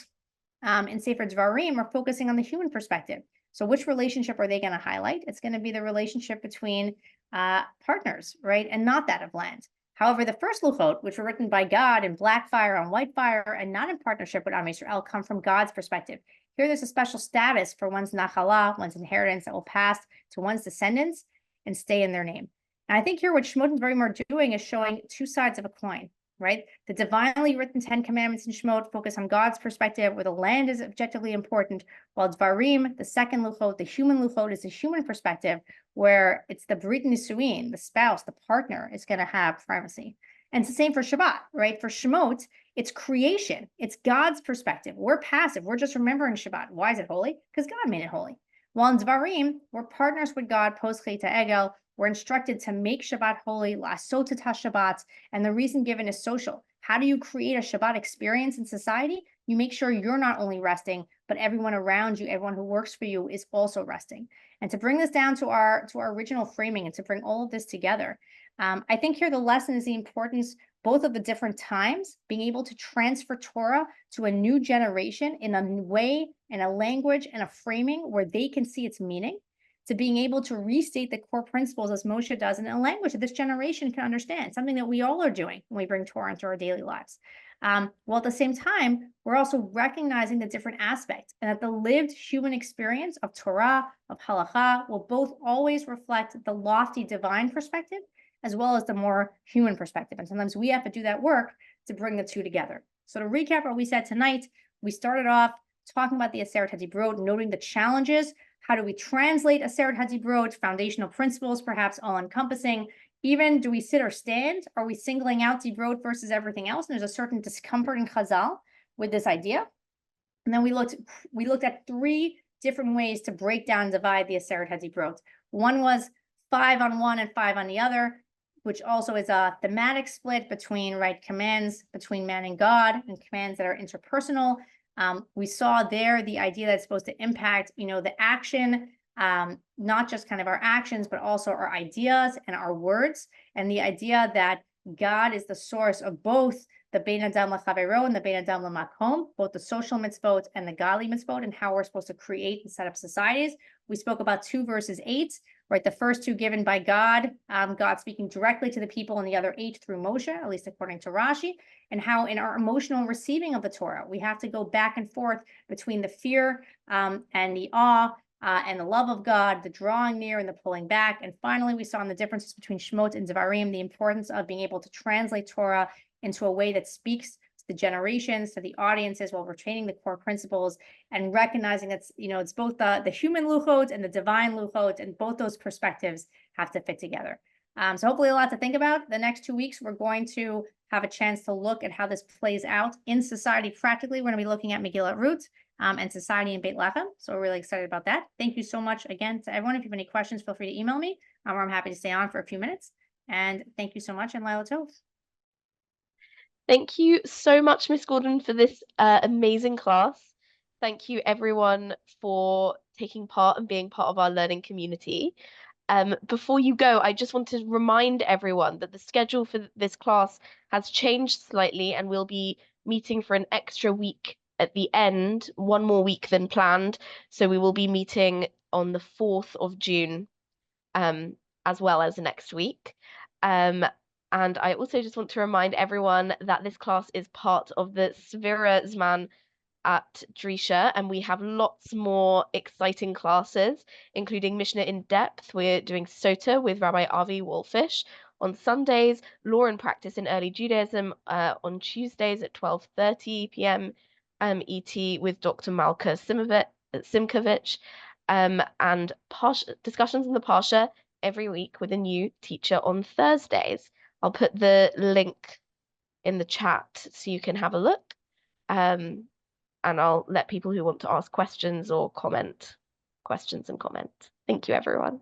in Sefer Dvarim are focusing on the human perspective. So which relationship are they going to highlight? It's going to be the relationship between partners, right, and not that of land. However, the first Luchot, which were written by God in black fire on white fire and not in partnership with Am Yisrael, come from God's perspective. Here, there's a special status for one's nachala, one's inheritance that will pass to one's descendants and stay in their name. And I think here what Shemot and Dvarim are doing is showing two sides of a coin, right? The divinely written 10 commandments in Shemot focus on God's perspective, where the land is objectively important, while Dvarim, the second Luchot, the human Luchot, is the human perspective, where it's the Brit Nisuin, the spouse, the partner, is going to have primacy. And it's the same for Shabbat, right? For Shemot, it's creation. It's God's perspective. We're passive. We're just remembering Shabbat. Why is it holy? Because God made it holy. While in Dvarim, we're partners with God post Chet HaEgel. We're instructed to make Shabbat holy, la'asot et Shabbat, and the reason given is social. How do you create a Shabbat experience in society? You make sure you're not only resting, but everyone around you, everyone who works for you, is also resting. And to bring this down to our original framing and to bring all of this together, I think here the lesson is the importance both of the different times, being able to transfer Torah to a new generation in a way, in a language, and a framing where they can see its meaning, to being able to restate the core principles as Moshe does in a language that this generation can understand, something that we all are doing when we bring Torah into our daily lives. While at the same time, we're also recognizing the different aspects, and that the lived human experience of Torah, of halacha, will both always reflect the lofty divine perspective as well as the more human perspective. And sometimes we have to do that work to bring the two together. So to recap what we said tonight, we started off talking about the Aseret HaDibrot, noting the challenges. How do we translate Aseret HaDibrot? Foundational principles, perhaps all-encompassing. Even do we sit or stand? Are we singling out Dibrot versus everything else? And there's a certain discomfort in Chazal with this idea. And then we looked at three different ways to break down and divide the Aseret HaDibrot. One was 5 on one and 5 on the other, which also is a thematic split between commands between man and God, and commands that are interpersonal. We saw there the idea that it's supposed to impact, the action, not just kind of our actions, but also our ideas and our words. And the idea that God is the source of both the Bein Adam L'Chavero and the Bein Adam L'Makom, both the social mitzvot and the godly mitzvot, and how we're supposed to create and set up societies. We spoke about 2 verses 8, right? The first 2 given by God, God speaking directly to the people, and the other 8 through Moshe, at least according to Rashi, and how in our emotional receiving of the Torah, we have to go back and forth between the fear and the awe, and the love of God, the drawing near and the pulling back. And finally, we saw in the differences between Shemot and Devarim, the importance of being able to translate Torah into a way that speaks to the generations, to the audiences, while retaining the core principles and recognizing that it's both the human luchot and the divine luchot, and both those perspectives have to fit together. So hopefully a lot to think about. The next 2 weeks, we're going to have a chance to look at how this plays out in society practically. We're going to be looking at Megillat Ruth and society in Beit Lechem. So we're really excited about that. Thank you so much again to everyone. If you have any questions, feel free to email me, or I'm happy to stay on for a few minutes. And thank you so much, and Laila Tov. Thank you so much, Miss Gordon, for this amazing class. Thank you, everyone, for taking part and being part of our learning community. Before you go, I just want to remind everyone that the schedule for this class has changed slightly, and we'll be meeting for an extra week at the end, 1 more week than planned. So we will be meeting on the 4th of June, as well as next week. And I also just want to remind everyone that this class is part of the Svira Zman at Drisha, and we have lots more exciting classes, including Mishnah in Depth. We're doing Sota with Rabbi Avi Wolfish on Sundays, Law and Practice in Early Judaism on Tuesdays at 12:30 p.m. ET with Dr. Malka Simkovich, and discussions in the Parsha every week with a new teacher on Thursdays. I'll put the link in the chat so you can have a look. And I'll let people who want to ask questions or comment questions and comment. Thank you, everyone.